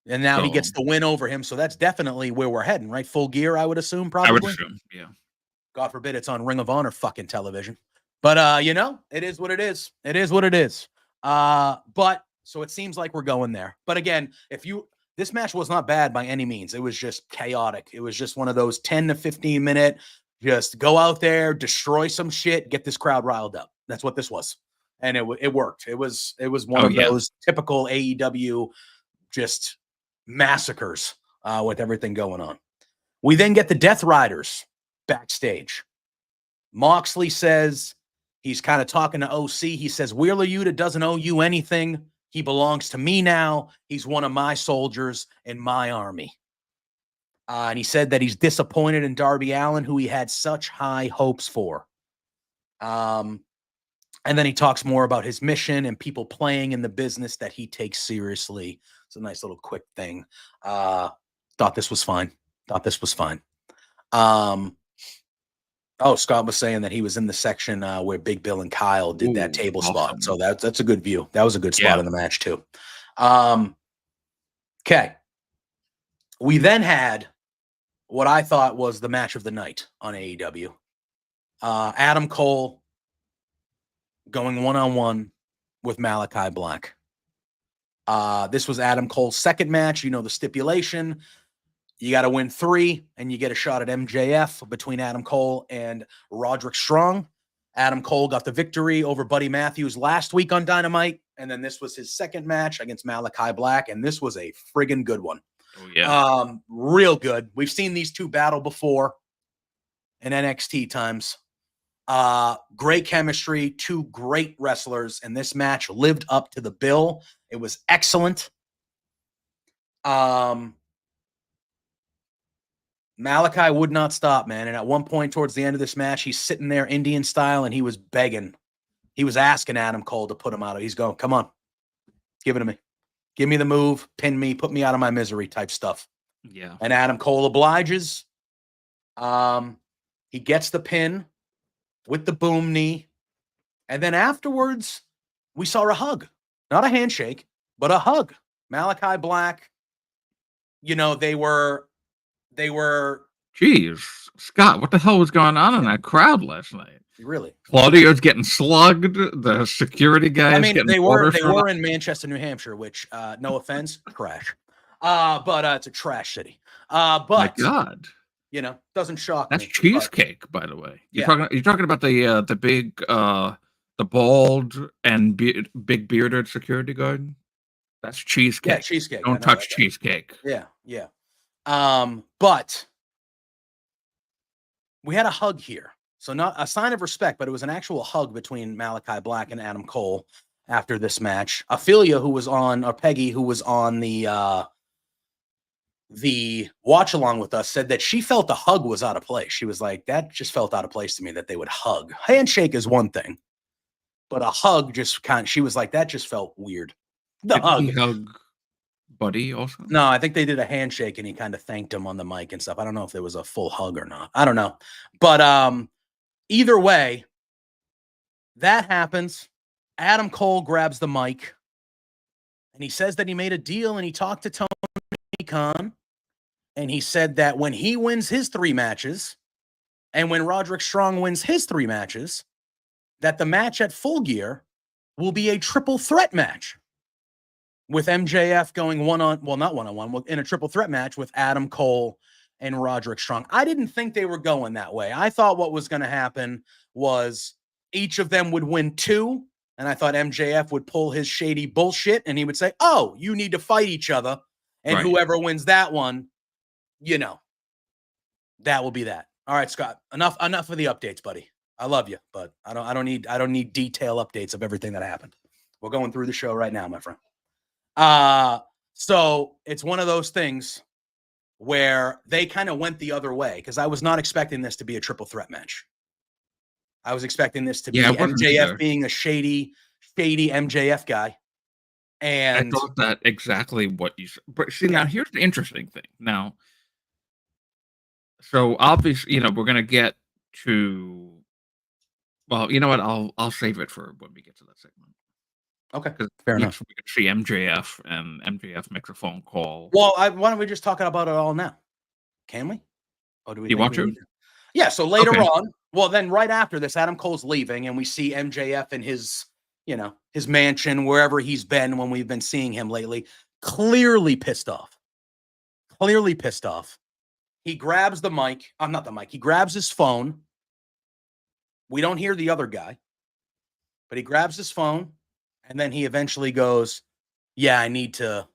And now he gets the win over him. So that's definitely where we're heading, right? Full Gear, I would assume, probably. I would assume, yeah. God forbid it's on Ring of Honor fucking television. But, you know, it is what it is. It is what it is. But so it seems like we're going there. But again, this match was not bad by any means. It was just chaotic. It was just one of those 10 to 15 minute, just go out there, destroy some shit, get this crowd riled up. That's what this was. And it worked. It was one of those typical AEW just massacres with everything going on. We then get the Death Riders backstage. Moxley says he's kind of talking to OC. He says, Wheeler Yuta doesn't owe you anything. He belongs to me now. He's one of my soldiers in my army. And he said that he's disappointed in Darby Allin, who he had such high hopes for. And then he talks more about his mission and people playing in the business that he takes seriously. It's a nice little quick thing. Thought this was fine. Scott was saying that he was in the section where Big Bill and Kyle did that table spot. So that's a good view. That was a good spot in the match too. Okay. We then had what I thought was the match of the night on AEW. Adam Cole going one-on-one with Malachi Black. This was Adam Cole's second match. You know the stipulation. You got to win 3, and you get a shot at MJF between Adam Cole and Roderick Strong. Adam Cole got the victory over Buddy Matthews last week on Dynamite, and then this was his second match against Malachi Black, and this was a friggin' good one. Oh, yeah. Real good. We've seen these two battle before in NXT times. Great chemistry, two great wrestlers, and this match lived up to the bill. It was excellent. Malachi would not stop, man. And at one point towards the end of this match, he's sitting there Indian style, and he was begging. He was asking Adam Cole to put him out. He's going, come on, give it to me. Give me the move, pin me, put me out of my misery type stuff. Yeah. And Adam Cole obliges. He gets the pin with the boom knee. And then afterwards, we saw a hug. Not a handshake, but a hug. Malachi Black, you know, they were Jeez, Scott, what the hell was going on in that crowd last night? Really? Claudio's getting slugged. The security guys. I mean, they were in Manchester, New Hampshire, which, no offense, trash. But it's a trash city. But my God, you know, doesn't shock me. That's cheesecake, by the way. You're talking about the big, the bald and big bearded security guard. That's cheesecake. Yeah, cheesecake. Don't touch cheesecake. Yeah. But we had a hug here. So not a sign of respect, but it was an actual hug between Malachi Black and Adam Cole after this match. Ophelia, who was on, or Peggy, who was on the watch along with us, said that she felt the hug was out of place. She was like, that just felt out of place to me that they would hug. Handshake is one thing, but a hug just she was like, that just felt weird. Did he hug Buddy also? No, I think they did a handshake and he kind of thanked him on the mic and stuff. I don't know if there was a full hug or not. I don't know. But either way, that happens. Adam Cole grabs the mic and he says that he made a deal and he talked to Tony Kahn. And he said that when he wins his 3 matches and when Roderick Strong wins his 3 matches, that the match at Full Gear will be a triple threat match with MJF going not one-on-one, in a triple threat match with Adam Cole and Roderick Strong. I didn't think they were going that way. I thought what was going to happen was each of them would win 2, and I thought MJF would pull his shady bullshit, and he would say, oh, you need to fight each other, and whoever wins that one, that will be that. All right, Scott, enough of the updates, buddy. I love you, but I don't need detail updates of everything that happened. We're going through the show right now, my friend. So it's one of those things where they kind of went the other way because I was not expecting this to be a triple threat match. I was expecting this to be MJF being a shady MJF guy. And I thought that exactly what you said. But see, now here's the interesting thing. Now, so obviously, we're going to get to, well, you know what? I'll save it for when we get to that segment. Okay, fair enough. We can see MJF, and MJF makes a phone call. Well, why don't we just talk about it all now? Can we? Or do we? You want to? Yeah. So later on, well, then right after this, Adam Cole's leaving, and we see MJF in his, his mansion, wherever he's been when we've been seeing him lately. Clearly pissed off. He grabs the mic. Not the mic. He grabs his phone. We don't hear the other guy, but he grabs his phone. And then he eventually goes, yeah, I need to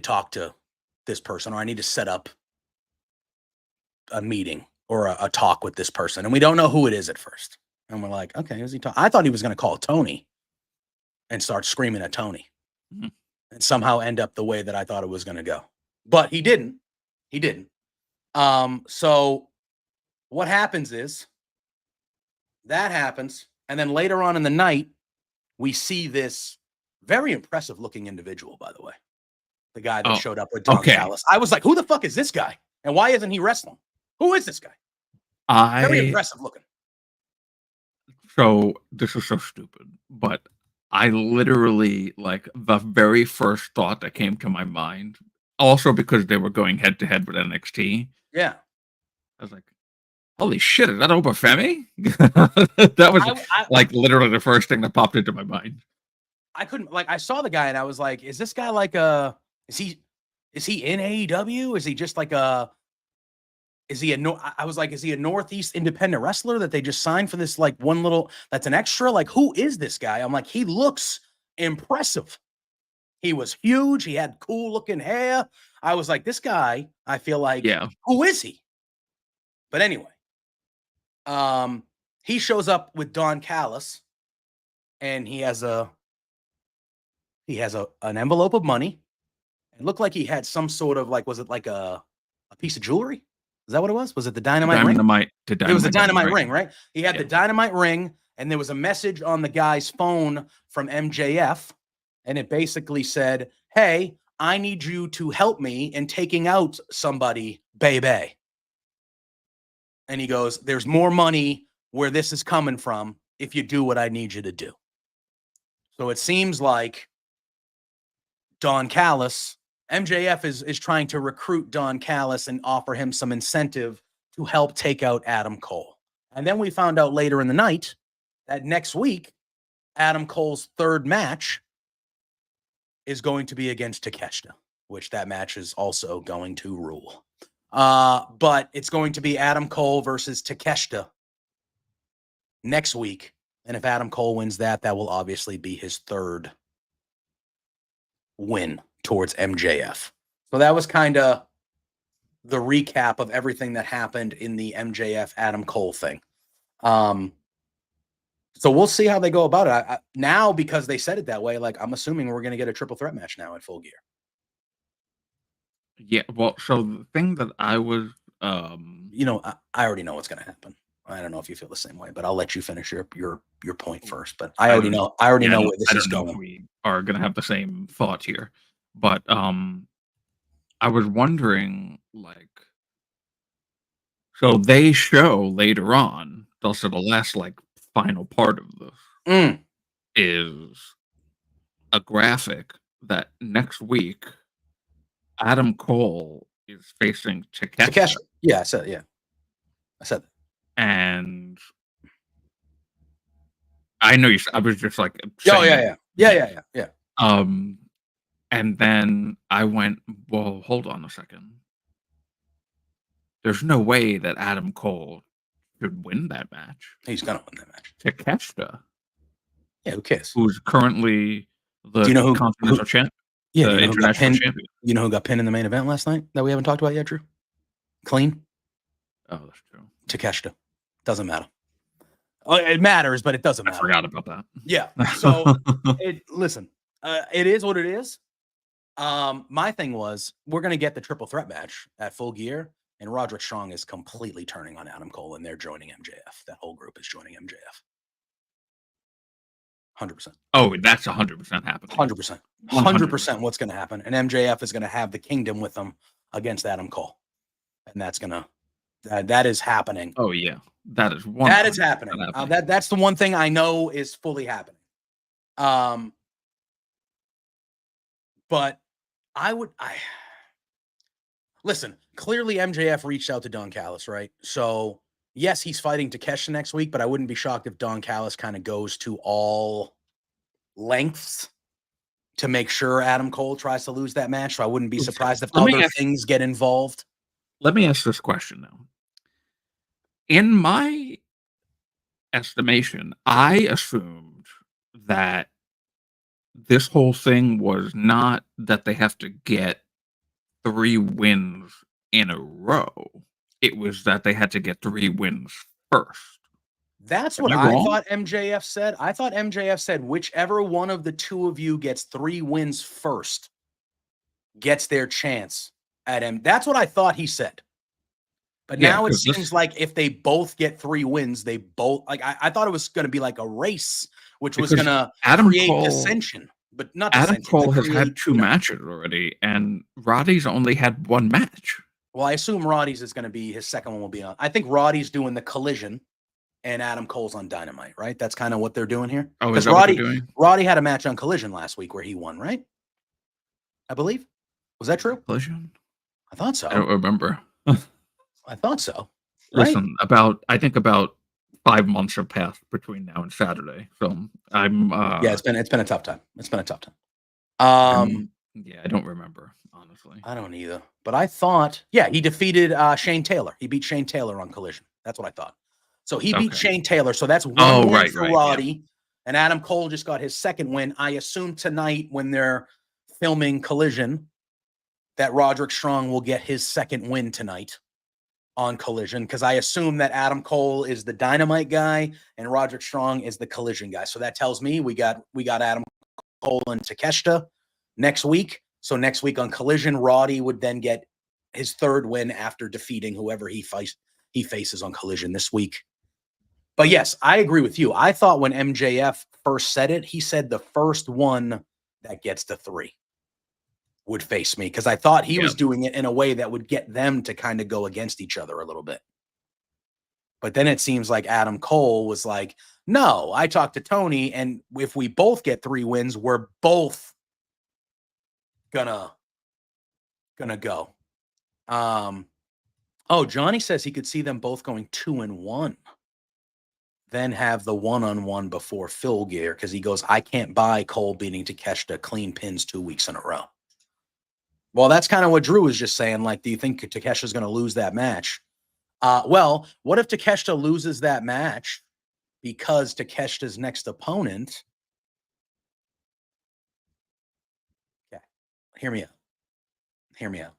talk to this person, or I need to set up a meeting or a talk with this person. And we don't know who it is at first. And we're like, okay, who's he talking? I thought he was going to call Tony and start screaming at Tony and somehow end up the way that I thought it was going to go. But he didn't. So what happens is that happens. And then later on in the night, we see this very impressive looking individual, by the way. The guy that showed up with Don Callis. I was like, who the fuck is this guy? And why isn't he wrestling? Who is this guy? Very impressive looking. So this is so stupid, but I literally, the very first thought that came to my mind, also because they were going head to head with NXT. Yeah. I was like, holy shit, is that Obafemi? That was literally the first thing that popped into my mind. I couldn't, I saw the guy and I was like, is this guy is he in AEW? Is he just I was like, is he a Northeast independent wrestler that they just signed for this one little, that's an extra? Who is this guy? I'm like, he looks impressive. He was huge. He had cool looking hair. I was like, this guy, I feel like, who is he? But anyway. He shows up with Don Callis and he has an envelope of money. It looked like he had some sort of was it a piece of jewelry? Is that what it was? Was it the dynamite ring? It was the dynamite ring, right? He had the dynamite ring and there was a message on the guy's phone from MJF and it basically said, hey, I need you to help me in taking out somebody, baby. And he goes, there's more money where this is coming from if you do what I need you to do. So it seems like Don Callis, MJF is trying to recruit Don Callis and offer him some incentive to help take out Adam Cole. And then we found out later in the night that next week, Adam Cole's 3rd match is going to be against Takeshita, which that match is also going to rule. But it's going to be Adam Cole versus Takeshita next week. And if Adam Cole wins that will obviously be his 3rd win towards MJF. So that was kind of the recap of everything that happened in the MJF Adam Cole thing. So we'll see how they go about it. Now, because they said it that way, like I'm assuming we're going to get a triple threat match now at Full Gear. Yeah, well, so the thing that I was, I already know what's going to happen. I don't know if you feel the same way, but I'll let you finish your point first. But I already know where this is know going. if we are gonna have the same thought here, but I was wondering, like, so they show later on, also the last like final part of this is a graphic that next week Adam Cole is facing Takeshita. Yeah, I said that. And I know I was just like Oh saying, yeah. And then I went, well, hold on a second. There's no way that Adam Cole could win that match. He's gonna win that match. Takeshita, Yeah, who cares? who's currently the Do you know Continental Champ, yeah, the International Champion. You know who got pinned in the main event last night that we haven't talked about yet, Drew? Clean. Oh, that's true. Takeshita. Doesn't matter. It matters, but it doesn't matter. I forgot about that. Yeah. So listen, it is what it is. My thing was we're gonna get the triple threat match at Full Gear, and Roderick Strong is completely turning on Adam Cole, and they're joining MJF. That whole group is joining MJF. 100%. Oh, that's 100% happening. 100%. 100% what's going to happen. And MJF is going to have the kingdom with them against Adam Cole. And that is happening. Oh, yeah. That is happening. That's the one thing I know is fully happening. But listen, clearly MJF reached out to Don Callis, right? So yes, he's fighting Takeshita next week, but I wouldn't be shocked if Don Callis kind of goes to all lengths to make sure Adam Cole tries to lose that match. So I wouldn't be surprised if other things get involved. Let me ask this question now. In my estimation, I assumed that this whole thing was not that they have to get 3 wins in a row. It was that they had to get 3 wins first. That's what I thought MJF said. I thought MJF said whichever one of the two of you gets 3 wins first gets their chance at him. That's what I thought he said. But now it seems like if they both get 3 wins, they both like I thought it was going to be like a race, which was going to create dissension. But not Adam Cole has had 2 matches already, and Roddy's only had 1 match. Well, I assume Roddy's is going to be his second one will be on. I think Roddy's doing the Collision, and Adam Cole's on Dynamite, right? That's kind of what they're doing here. Oh, is that what they're doing? Roddy had a match on Collision last week where he won, right? I believe. Was that true? Collision? I thought so. I don't remember. I thought so. Right? Listen, I think about 5 months have passed between now and Saturday. So I'm yeah, it's been a tough time. Yeah, I don't remember, honestly. I don't either. But I thought, yeah, he defeated Shane Taylor. He beat Shane Taylor on Collision. That's what I thought. So he beat Shane Taylor. So that's 1 win for Roddy. Yeah. And Adam Cole just got his second win. I assume tonight when they're filming Collision that Roderick Strong will get his second win tonight on Collision, because I assume that Adam Cole is the Dynamite guy and Roderick Strong is the Collision guy. So that tells me we got Adam Cole and Takeshita next week. So next week on Collision, Roddy would then get his 3rd win after defeating whoever he faces on Collision this week. But yes, I agree with you. I thought when MJF first said it, he said the first one that gets to 3 would face me, because I thought he was doing it in a way that would get them to kind of go against each other a little bit. But then it seems like Adam Cole was like, no, I talked to Tony, and if we both get 3 wins, we're both gonna go. Johnny says he could see them both going 2-1, then have the 1-on-1 before Full Gear, because he goes, I can't buy Cole beating Takeshita clean pins 2 weeks in a row. Well, that's kind of what Drew was just saying. Like, do you think Takeshita's going to lose that match? Well, what if Takeshita loses that match because Takeshita's next opponent? Okay, hear me out.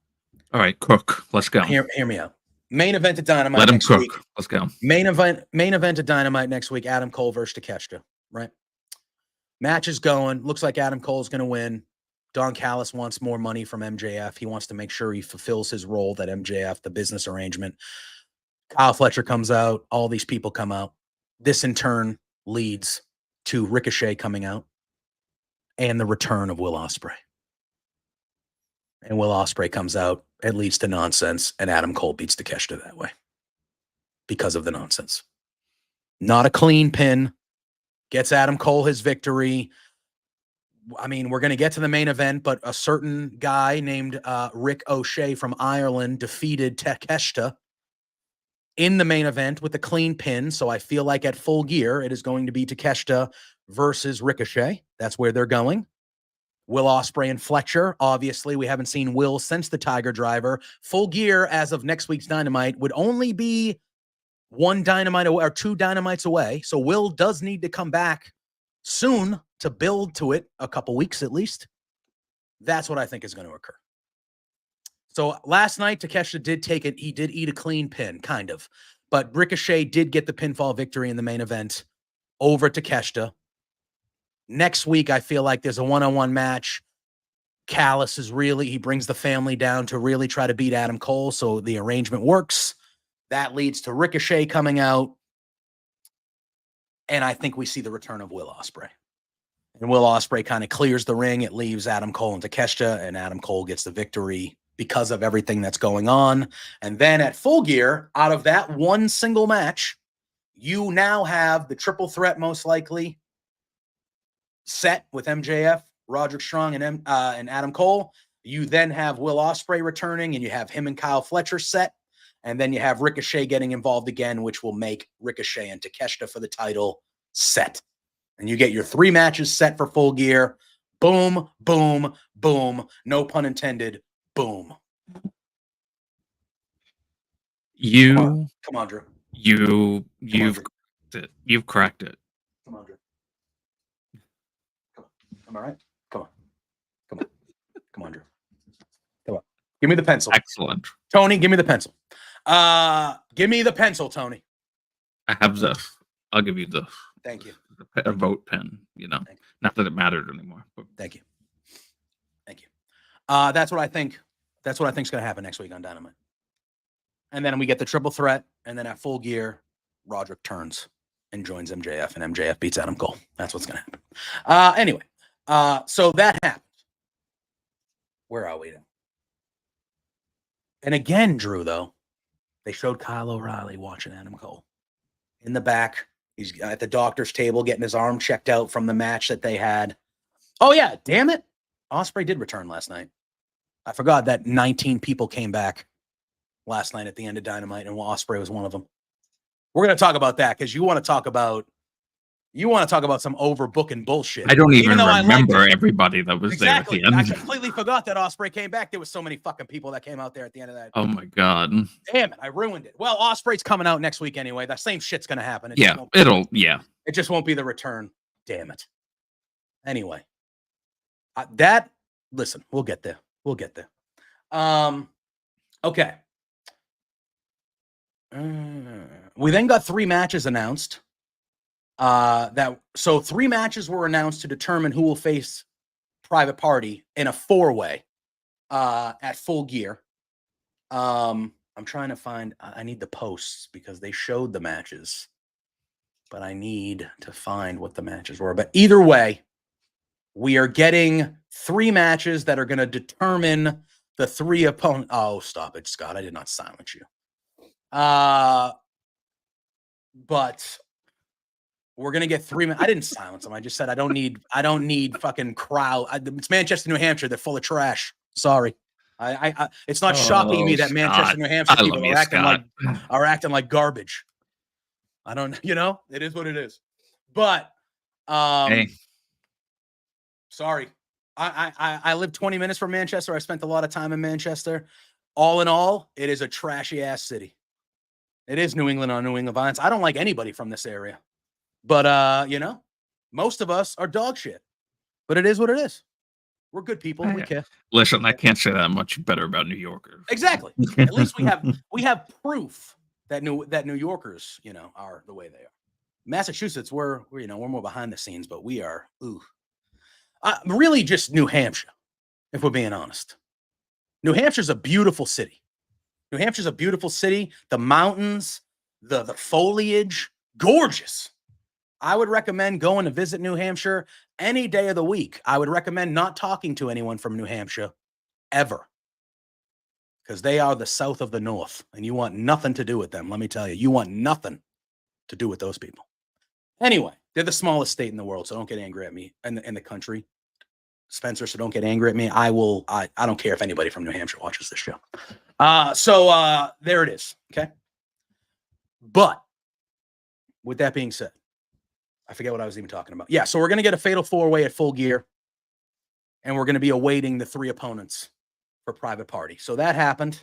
All right, Cook, let's go. Hear me out. Main event of Dynamite. Let him next cook. Week. Let's go. Main event of Dynamite next week. Adam Cole versus Takeshita. Right. Match is going. Looks like Adam Cole's going to win. Don Callis wants more money from MJF. He wants to make sure he fulfills his role that MJF, the business arrangement. Kyle Fletcher comes out. All these people come out. This in turn leads to Ricochet coming out and the return of Will Ospreay. And Will Ospreay comes out. It leads to nonsense, and Adam Cole beats Takeshita that way because of the nonsense. Not a clean pin. Gets Adam Cole his victory. I mean, we're going to get to the main event, but a certain guy named Rick O'Shea from Ireland defeated Takeshita in the main event with a clean pin. So I feel like at Full Gear, it is going to be Takeshita versus Ricochet. That's where they're going. Will Ospreay and Fletcher. Obviously, we haven't seen Will since the Tiger Driver. Full Gear, as of next week's Dynamite, would only be one Dynamite away, or two Dynamites away. So Will does need to come back soon to build to it, a couple weeks at least. That's what I think is going to occur. So last night, Takeshita did take it. He did eat a clean pin, kind of. But Ricochet did get the pinfall victory in the main event over Takeshita. Next week, I feel like there's a one-on-one match. Callis is really, he brings the family down to really try to beat Adam Cole, so the arrangement works. That leads to Ricochet coming out. And I think we see the return of Will Ospreay. And Will Ospreay kind of clears the ring. It leaves Adam Cole and Takeshita, and Adam Cole gets the victory because of everything that's going on. And then at Full Gear, out of that one single match, you now have the triple threat most likely set with MJF, Roderick Strong, and Adam Cole. You then have Will Ospreay returning, and you have him and Kyle Fletcher set. And then you have Ricochet getting involved again, which will make Ricochet and Takeshita for the title set. And you get your 3 matches set for Full Gear. Boom, boom, boom. No pun intended. Boom. Come on, Drew. You've cracked it. Come on, Drew. I'm all right. Come on, Drew. Come on. Give me the pencil. Excellent. Tony, give me the pencil. Give me the pencil, Tony. I have this. I'll give you this. Thank you. A vote pen, Not that it mattered anymore. But. Thank you. That's what I think. That's what I think is going to happen next week on Dynamite. And then we get the triple threat, and then at Full Gear, Roderick turns and joins MJF, and MJF beats Adam Cole. That's what's going to happen. Anyway, so that happened. Where are we now? And again, Drew, though, they showed Kyle O'Reilly watching Adam Cole in the back. He's at the doctor's table getting his arm checked out from the match that they had. Oh, yeah. Damn it. Ospreay did return last night. I forgot that 19 people came back last night at the end of Dynamite, and Ospreay was one of them. We're going to talk about that because you want to talk about some overbooking bullshit. I don't even remember everybody that was there at the end. I completely forgot that Ospreay came back. There was so many fucking people that came out there at the end of that. Oh my God. Damn it. I ruined it. Well, Ospreay's coming out next week anyway. That same shit's going to happen. It just won't be the return. Damn it. Anyway. Listen, we'll get there. Okay. We then got 3 matches announced. So 3 matches were announced to determine who will face Private Party in a 4-way at Full Gear. I'm trying to find. I need the posts because they showed the matches, but I need to find what the matches were. But either way, we are getting 3 matches that are going to determine the 3 opponents. Oh, stop it, Scott! I did not silence you. But we're gonna get 3 minutes. I didn't silence them. I just said I don't need fucking crowd. It's Manchester, New Hampshire. They're full of trash. Sorry. It's not shocking me that Manchester, New Hampshire people are acting like garbage. I don't. It is what it is. But hey. Sorry. I live 20 minutes from Manchester. I spent a lot of time in Manchester. All in all, it is a trashy ass city. It is New England on New England violence. I don't like anybody from this area. But, most of us are dog shit. But it is what it is. We're good people. We care. Listen, I can't say that much better about New Yorkers. Exactly. At least we have proof that New Yorkers, are the way they are. Massachusetts, we're more behind the scenes, but we are really just New Hampshire, if we're being honest. New Hampshire's a beautiful city. The mountains, the foliage, gorgeous. I would recommend going to visit New Hampshire any day of the week. I would recommend not talking to anyone from New Hampshire ever, because they are the south of the north, and you want nothing to do with them. Let me tell you, you want nothing to do with those people. Anyway, they're the smallest state in the world, so don't get angry at me in the country, Spencer. So don't get angry at me. I don't care if anybody from New Hampshire watches this show. So there it is. Okay. But with that being said, I forget what I was even talking about. Yeah. So we're going to get a fatal 4-way at Full Gear, and we're going to be awaiting the 3 opponents for Private Party. So that happened.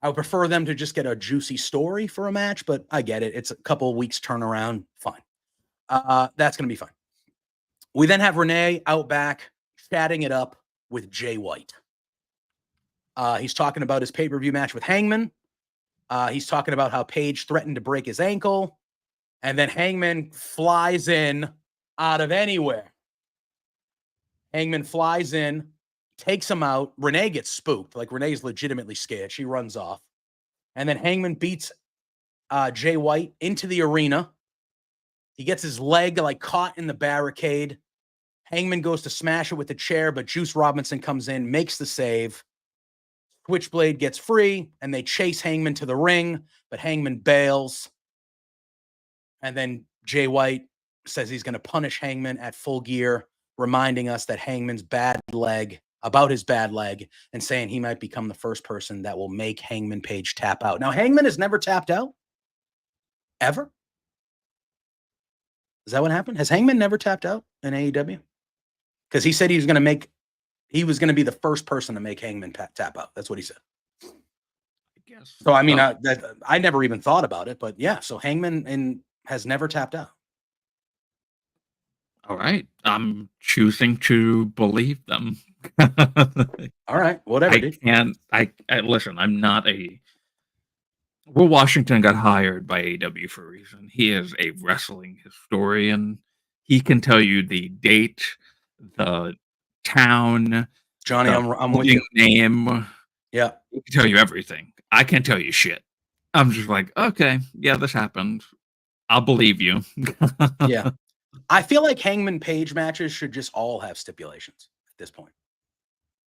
I would prefer them to just get a juicy story for a match, but I get it. It's a couple of weeks turnaround. Fine. That's going to be fine. We then have Renee out back chatting it up with Jay White. He's talking about his pay-per-view match with Hangman. He's talking about how Paige threatened to break his ankle. And then Hangman flies in out of anywhere. Hangman flies in, takes him out. Renee gets spooked. Like, Renee's legitimately scared. She runs off. And then Hangman beats Jay White into the arena. He gets his leg caught in the barricade. Hangman goes to smash it with the chair, but Juice Robinson comes in, makes the save. Switchblade gets free, and they chase Hangman to the ring, but Hangman bails. And then Jay White says he's going to punish Hangman at Full Gear, reminding us that Hangman's about his bad leg, and saying he might become the first person that will make Hangman Page tap out. Now, Hangman has never tapped out? Ever? Is that what happened? Has Hangman never tapped out in AEW? Because he said he was going to be the first person to make Hangman tap out. That's what he said. I guess. So, I mean, I never even thought about it, but yeah, so Hangman has never tapped out. All right. I'm choosing to believe them. All right. Whatever. Listen, I'm not Will Washington got hired by AEW for a reason. He is a wrestling historian. He can tell you the date, the town, Johnny, I'm with you. Name. Yeah. He can tell you everything. I can't tell you shit. I'm just like, okay, yeah, this happened. I'll believe you. Yeah. I feel like Hangman Page matches should just all have stipulations at this point.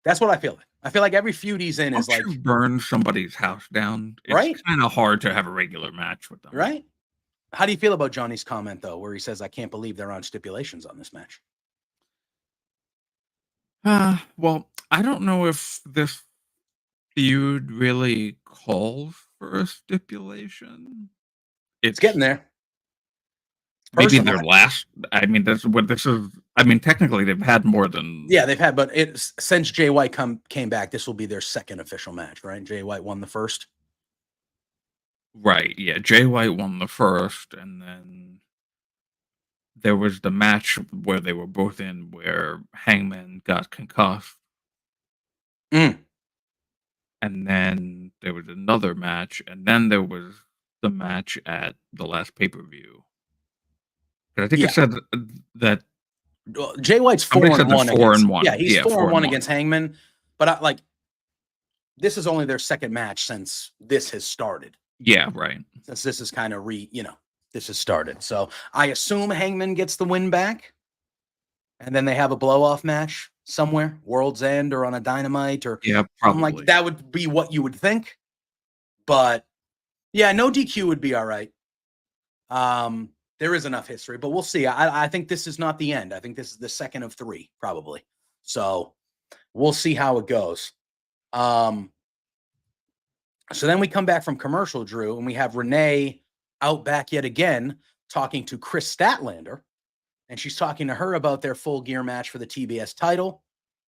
That's what I feel like. I feel like every feud he's in is like burn somebody's house down. It's right? Kind of hard to have a regular match with them. Right? How do you feel about Johnny's comment, though, where he says, I can't believe they're on stipulations on this match? Well, I don't know if this feud really calls for a stipulation. It's getting there. Maybe their last. I mean, that's what this is. I mean, technically, they've had more than. Yeah, they've had, but since Jay White came back, this will be their second official match, right? Jay White won the first. Right. Yeah, Jay White won the first, and then there was the match where they were both in, where Hangman got concussed. And then there was another match, and then there was the match at the last pay-per-view. I think it said that Jay White's 4-1. Yeah, he's 4-1 against Hangman. But this is only their second match since this has started. Yeah, right. Since this is kind of this has started. So I assume Hangman gets the win back, and then they have a blow-off match somewhere, World's End or on a Dynamite or something like that. Would be what you would think. But yeah, no DQ would be all right. There is enough history, but we'll see. I think this is not the end. I think this is the second of 3, probably. So we'll see how it goes. So then we come back from commercial, Drew, and we have Renee out back yet again talking to Chris Statlander, and she's talking to her about their Full Gear match for the TBS title.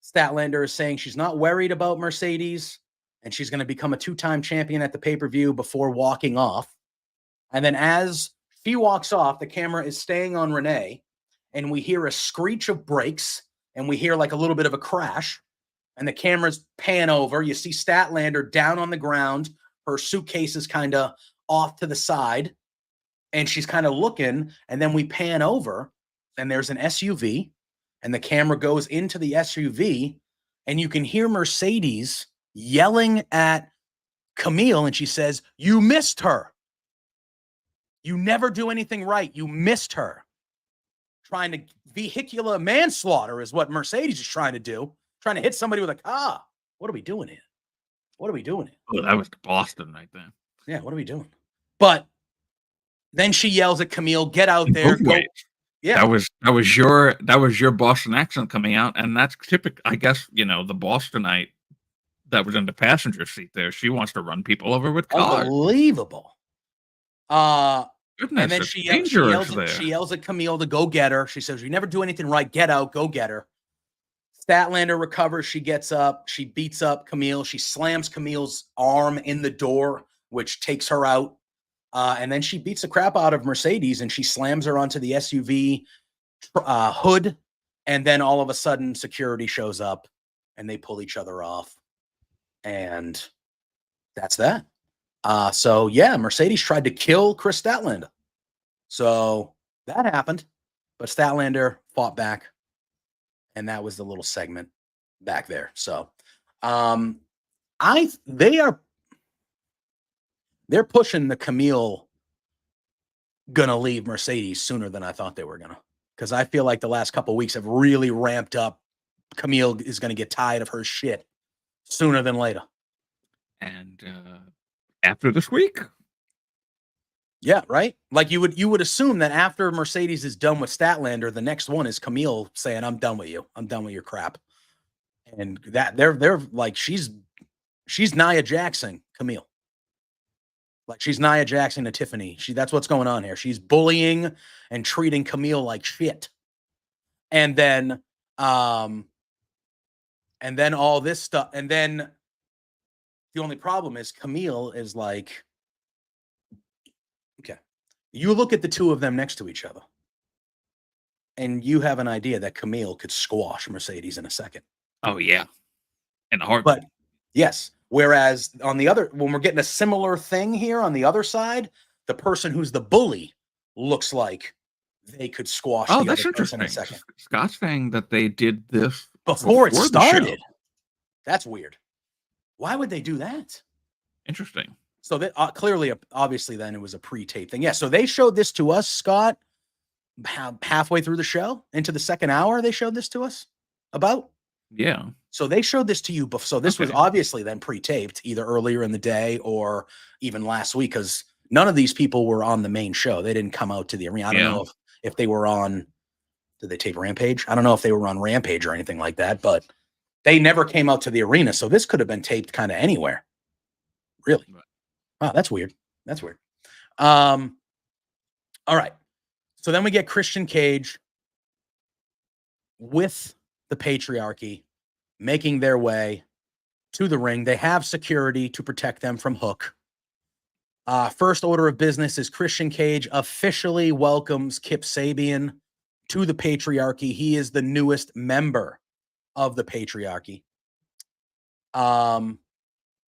Statlander is saying she's not worried about Mercedes, and she's going to become a 2-time champion at the pay-per-view before walking off. And then as she walks off, the camera is staying on Renee, and we hear a screech of brakes, and we hear like a little bit of a crash, and the cameras pan over. You see Statlander down on the ground. Her suitcase is kind of off to the side, and she's kind of looking, and then we pan over, and there's an SUV, and the camera goes into the SUV, and you can hear Mercedes yelling at Camille, and she says, "You missed her. You never do anything right. You missed her." Trying to vehicular manslaughter is what Mercedes is trying to do. Trying to hit somebody with a car. What are we doing here? What are we doing here? Oh, that was Boston right there. Yeah, what are we doing? But then she yells at Camille, "Get out there." Go. Yeah. That was your Boston accent coming out, and that's typical. I guess, the Bostonite that was in the passenger seat there. She wants to run people over with cars. Unbelievable. Goodness, and then she yells at Camille to go get her. She says, "You never do anything right. Get out. Go get her." Statlander recovers. She gets up. She beats up Camille. She slams Camille's arm in the door, which takes her out. And then she beats the crap out of Mercedes, and she slams her onto the SUV hood. And then all of a sudden, security shows up, and they pull each other off. And that's that. So yeah, Mercedes tried to kill Chris Statlander. So that happened, but Statlander fought back, and that was the little segment back there. So they're pushing the Camille gonna leave Mercedes sooner than I thought they were gonna, because I feel like the last couple of weeks have really ramped up. Camille is gonna get tired of her shit sooner than later. And after this week, yeah, right. Like you would assume that after Mercedes is done with Statlander, the next one is Camille saying, "I'm done with you. I'm done with your crap." And that they're like she's Nia Jackson, Camille. Like she's Nia Jackson to Tiffany. That's what's going on here. She's bullying and treating Camille like shit. And then all this stuff. And then the only problem is Camille is like, okay, you look at the two of them next to each other, and you have an idea that Camille could squash Mercedes in a second. Oh yeah, in a heartbeat. But yes. Whereas on the other, when we're getting a similar thing here on the other side, the person who's the bully looks like they could squash the other person in a second. Scott's saying that they did this before it started. That's weird. Why would they do that? Interesting. So that clearly, obviously, then it was a pre-tape thing. Yeah. So they showed this to us, Scott, halfway through the show, into the second hour. They showed this to us about. Yeah. So they showed this to you. So this was obviously then pre-taped either earlier in the day or even last week, because none of these people were on the main show. They didn't come out to the arena. I don't know if they were on. Did they tape Rampage? I don't know if they were on Rampage or anything like that, but they never came out to the arena. So this could have been taped kind of anywhere. Really? Wow, that's weird. That's weird. All right. So then we get Christian Cage with the patriarchy making their way to the ring. They have security to protect them from Hook. First order of business is Christian Cage officially welcomes Kip Sabian to the patriarchy. He is the newest member of the patriarchy.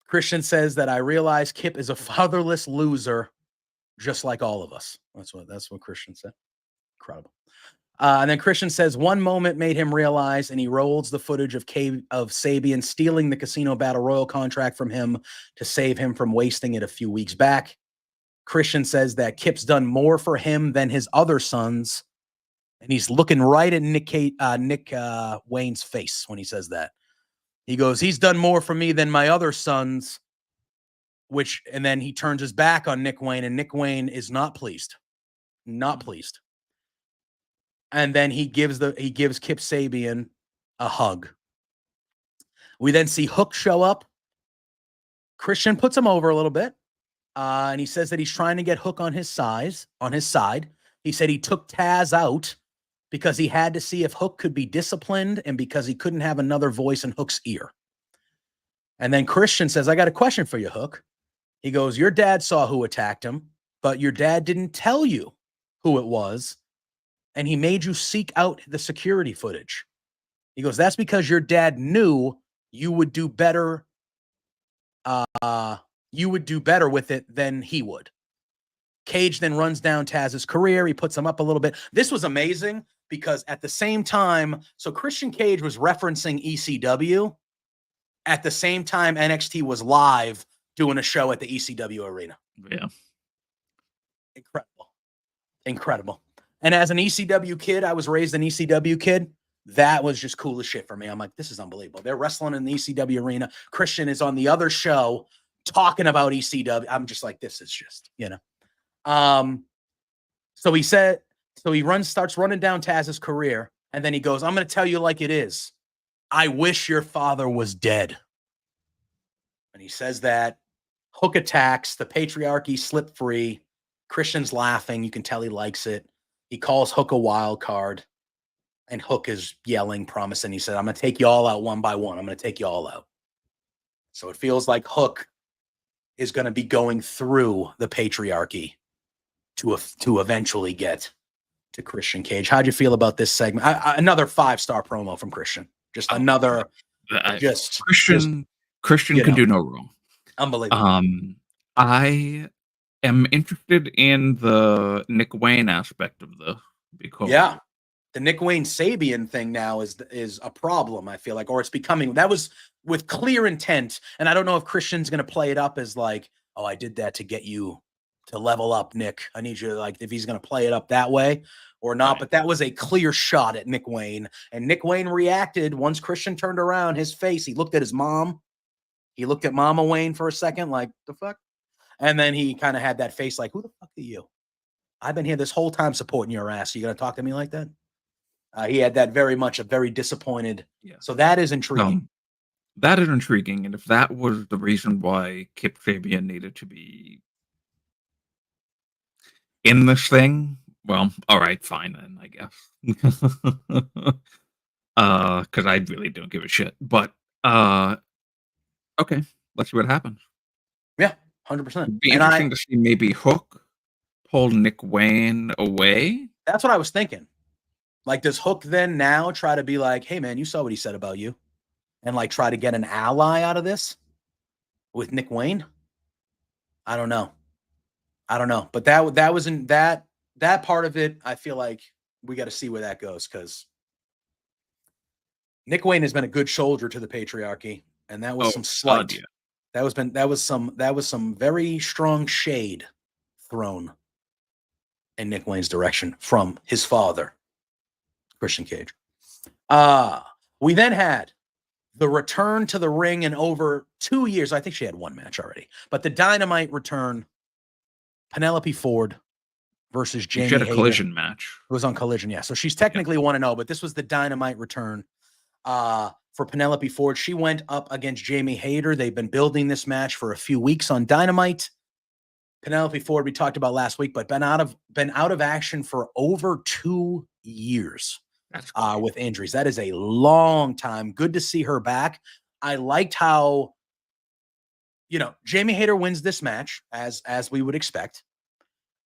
Christian says that I realize Kip is a fatherless loser, just like all of us. That's what Christian said. Incredible. And then Christian says one moment made him realize, and he rolls the footage of Sabian stealing the Casino Battle Royal contract from him to save him from wasting it a few weeks back. Christian says that Kip's done more for him than his other sons, and he's looking right at Nick Wayne's face when he says that. He goes, "He's done more for me than my other sons," and then he turns his back on Nick Wayne, and Nick Wayne is not pleased. Not pleased. And then he gives Kip Sabian a hug. We then see Hook show up. Christian puts him over a little bit. And he says that he's trying to get Hook on his side. He said he took Taz out because he had to see if Hook could be disciplined and because he couldn't have another voice in Hook's ear. And then Christian says, "I got a question for you, Hook." He goes, "Your dad saw who attacked him, but your dad didn't tell you who it was. And he made you seek out the security footage. He goes, that's because your dad knew you would do better. You would do better with it than he would. Cage then runs down Taz's career. He puts him up a little bit. This was amazing because at the same time, so Christian Cage was referencing ECW. At the same time, NXT was live doing a show at the ECW arena. Yeah. Incredible. And as an ECW kid, I was raised an ECW kid. That was just cool as shit for me. I'm like, this is unbelievable. They're wrestling in the ECW arena. Christian is on the other show talking about ECW. I'm just like, this is just, So he starts running down Taz's career, and then he goes, I'm going to tell you like it is. I wish your father was dead. And he says that. Hook attacks. The patriarchy slip free. Christian's laughing. You can tell he likes it. He calls Hook a wild card. And Hook is yelling, promising. He said, I'm going to take you all out one by one. I'm going to take you all out. So it feels like Hook is going to be going through the patriarchy to eventually get to Christian Cage. How'd you feel about this segment? Another 5-star promo from Christian. Just another. Christian can do no wrong. Unbelievable. I am interested in the Nick Wayne aspect of this because the Nick Wayne Sabian thing now is a problem, I feel like, or it's becoming. That was with clear intent, and I don't know if Christian's going to play it up as like, oh, I did that to get you to level up, Nick. I need you to, like, if he's going to play it up that way or not. Right. But that was a clear shot at Nick Wayne, and Nick Wayne reacted once Christian turned around. His face, he looked at his mom. He looked at Mama Wayne for a second, like, the fuck? And then he kind of had that face like, who the fuck are you? I've been here this whole time supporting your ass. You going to talk to me like that? He had that very much a very disappointed. Yeah. So that is intriguing. That is intriguing. And if that was the reason why Kip Sabian needed to be in this thing, well, all right, fine then, I guess. Because I really don't give a shit. But okay, let's see what happens. Yeah, 100%. It'd be interesting to see maybe Hook pull Nick Wayne away. That's what I was thinking. Like, does Hook then now try to be like, hey, man, you saw what he said about you? And, like, try to get an ally out of this with Nick Wayne? I don't know. But that wasn't that part of it. I feel like we got to see where that goes because Nick Wayne has been a good soldier to the patriarchy, and that was some slight. Yeah. That was some very strong shade thrown in Nick Wayne's direction from his father, Christian Cage. We then had the return to the ring in over 2 years. I think she had one match already, but the Dynamite return. Penelope Ford versus Jamie Hayter. She had a Collision match. It was on Collision, yeah. So she's technically 1-0, but this was the Dynamite return for Penelope Ford. She went up against Jamie Hayter. They've been building this match for a few weeks on Dynamite. Penelope Ford, we talked about last week, but been out of action for over 2 years with injuries. That is a long time. Good to see her back. I liked how Jamie Hayter wins this match as we would expect.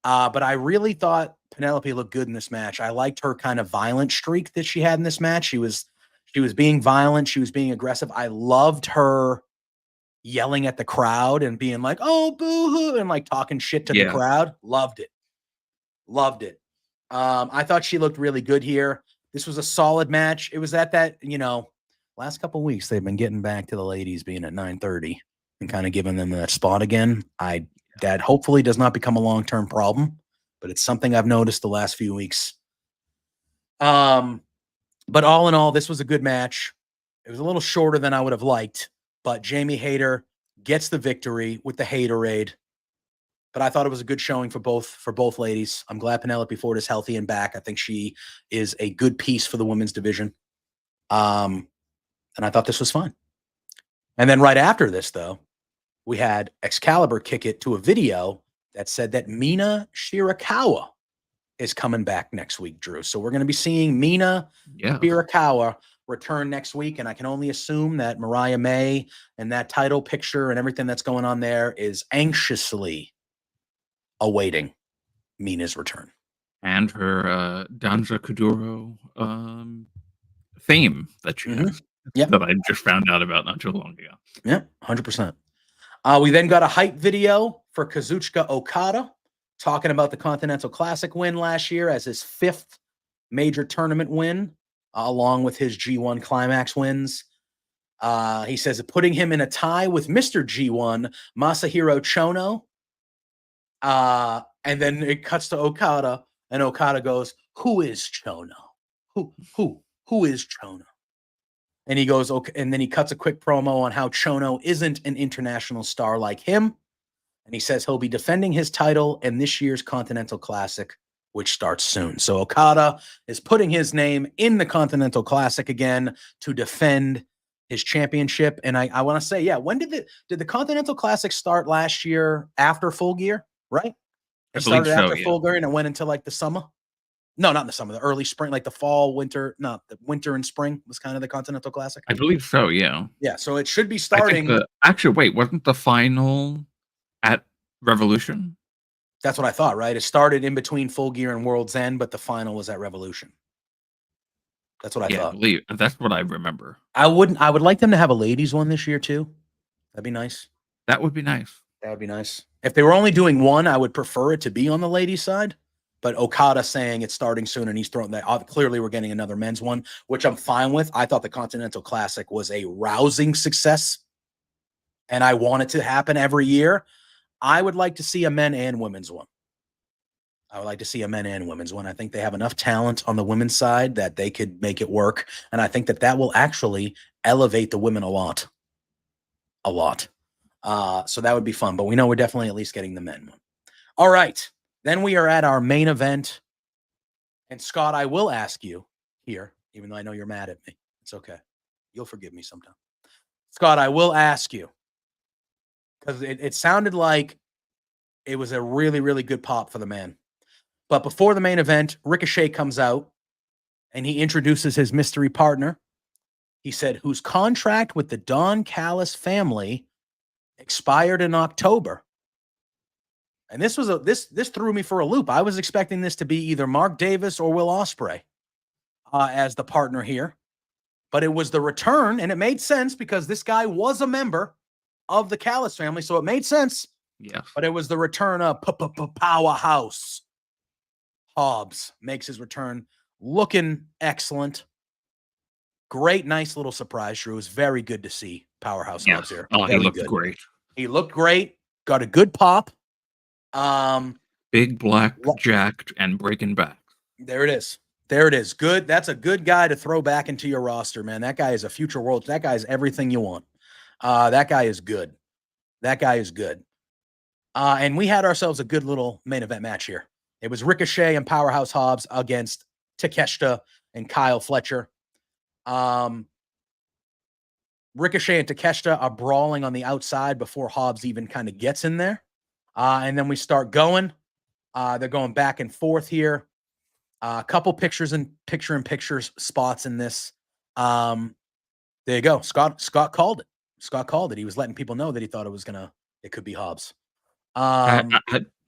But I really thought Penelope looked good in this match. I liked her kind of violent streak that she had in this match. She was being violent. She was being aggressive. I loved her yelling at the crowd and being like, oh, boo-hoo, and like talking shit to the crowd. Loved it. I thought she looked really good here. This was a solid match. It was at that, last couple of weeks, they've been getting back to the ladies being at 9:30. And kind of giving them that spot again. That hopefully does not become a long-term problem, but it's something I've noticed the last few weeks. But all in all, this was a good match. It was a little shorter than I would have liked, but Jamie Hayter gets the victory with the Haterade. But I thought it was a good showing for both ladies. I'm glad Penelope Ford is healthy and back. I think she is a good piece for the women's division. And I thought this was fun. And then right after this, though, we had Excalibur kick it to a video that said that Mina Shirakawa is coming back next week, Drew. So we're going to be seeing Mina Shirakawa return next week, and I can only assume that Mariah May and that title picture and everything that's going on there is anxiously awaiting Mina's return. And her Danza Kuduro theme that she has Yep. that I just found out about not too long ago. Yep, 100%. We then got a hype video for Kazuchika Okada talking about the Continental Classic win last year as his 5th major tournament win, along with his G1 Climax wins. He says putting him in a tie with Mr. G1, Masahiro Chono. And then it cuts to Okada, and Okada goes, "Who is Chono? Who is Chono?" And he goes, okay, and then he cuts a quick promo on how Chono isn't an international star like him. And he says he'll be defending his title in this year's Continental Classic, which starts soon. So Okada is putting his name in the Continental Classic again to defend his championship. And I want to say, yeah, when did the Continental Classic start last year after Full Gear, right? It started after Full Gear and it went into like the summer. No, not in the summer, the early spring, like the fall, winter, not the winter and spring was kind of the Continental Classic. I believe so, yeah. Yeah, so it should be starting. Actually, wait, wasn't the final at Revolution? That's what I thought, right? It started in between Full Gear and World's End, but the final was at Revolution. That's what I thought. I believe that's what I remember. I would like them to have a ladies one this year too. That'd be nice. That would be nice. That would be nice. If they were only doing one, I would prefer it to be on the ladies' side. But Okada saying it's starting soon, and he's throwing that. Clearly, we're getting another men's one, which I'm fine with. I thought the Continental Classic was a rousing success, and I want it to happen every year. I would like to see a men and women's one. I would like to see a men and women's one. I think they have enough talent on the women's side that they could make it work, and I think that will actually elevate the women a lot. A lot. So that would be fun, but we know we're definitely at least getting the men one. All right. Then we are at our main event. And Scott, I will ask you here, even though I know you're mad at me. It's okay. You'll forgive me sometime. Scott, I will ask you, because it sounded like it was a really, really good pop for the man. But before the main event, Ricochet comes out and he introduces his mystery partner. He said, whose contract with the Don Callis family expired in October. And this was this threw me for a loop. I was expecting this to be either Mark Davis or Will Ospreay as the partner here, but it was the return, and it made sense because this guy was a member of the Callis family, so it made sense. Yeah, but it was the return of Powerhouse Hobbs makes his return, looking excellent. Great, nice little surprise, Drew. It was very good to see Powerhouse Hobbs here. Oh, he looked great. He looked great. Got a good pop. Big, black, jacked, and breaking back. There it is. There it is. Good. That's a good guy to throw back into your roster, man. That guy is a future world. That guy is everything you want. That guy is good. That guy is good. And we had ourselves a good little main event match here. It was Ricochet and Powerhouse Hobbs against Takeshita and Kyle Fletcher. Ricochet and Takeshita are brawling on the outside before Hobbs even kind of gets in there. And then we start going. They're going back and forth here. A couple picture-in-picture spots in this. There you go. Scott called it. Scott called it. He was letting people know that he thought it could be Hobbs.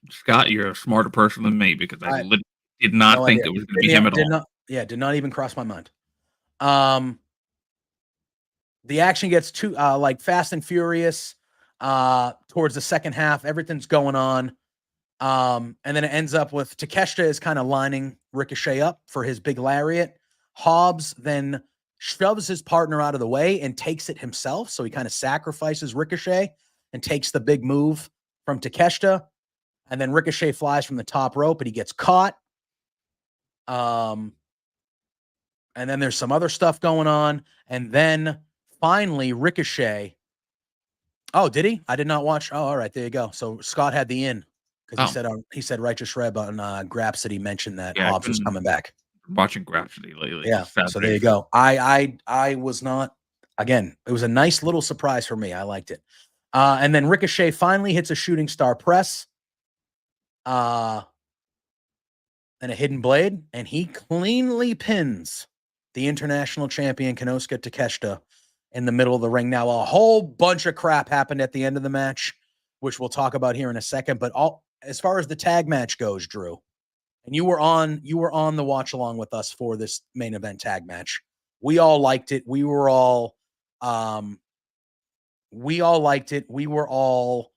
Scott, you're a smarter person than me because I did not think it was going to be him at all. Did not even cross my mind. The action gets too like fast and furious towards the second half. Everything's going on. And then it ends up with Takeshita is kind of lining Ricochet up for his big lariat. Hobbs then shoves his partner out of the way and takes it himself. So he kind of sacrifices Ricochet and takes the big move from Takeshita. And then Ricochet flies from the top rope, but he gets caught. And then there's some other stuff going on. And then finally, Ricochet. Oh, did he? I did not watch. Oh, all right. There you go. So Scott had the in because he said Righteous Reb on Grapsody mentioned that Hobbs was coming back. Watching Grapsody lately. Yeah. So there you go. I was not. Again, it was a nice little surprise for me. I liked it. And then Ricochet finally hits a shooting star press. And a hidden blade, and he cleanly pins the international champion Konosuke Takeshita in the middle of the ring. Now, a whole bunch of crap happened at the end of the match, which we'll talk about here in a second. But as far as the tag match goes, Drew, and you were on the watch along with us for this main event tag match. We all liked it. We all liked it. We were all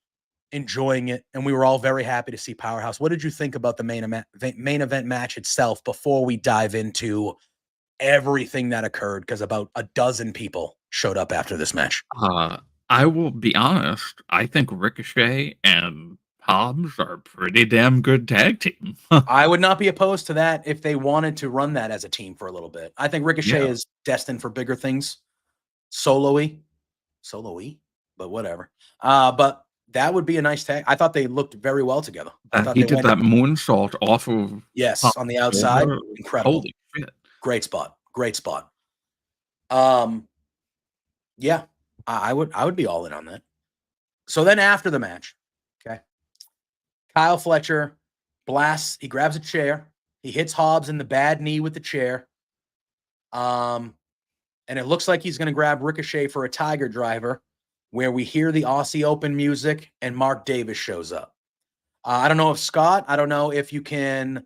enjoying it, and we were all very happy to see Powerhouse. What did you think about the main event match itself before we dive into everything that occurred? Because about a dozen people showed up after this match. I will be honest. I think Ricochet and Hobbs are a pretty damn good tag team. I would not be opposed to that if they wanted to run that as a team for a little bit. I think Ricochet Yeah. is destined for bigger things, solo-y, but whatever. But that would be a nice tag. I thought they looked very well together. I thought He they did went that moonsault off of yes on the Hobbs' outside. shoulder. Incredible. Holy shit. Great spot. Yeah, I would be all in on that. So then after the match, okay, Kyle Fletcher blasts. He grabs a chair. He hits Hobbs in the bad knee with the chair. And it looks like he's going to grab Ricochet for a Tiger Driver, where we hear the Aussie Open music and Mark Davis shows up. I don't know if Scott, I don't know if you can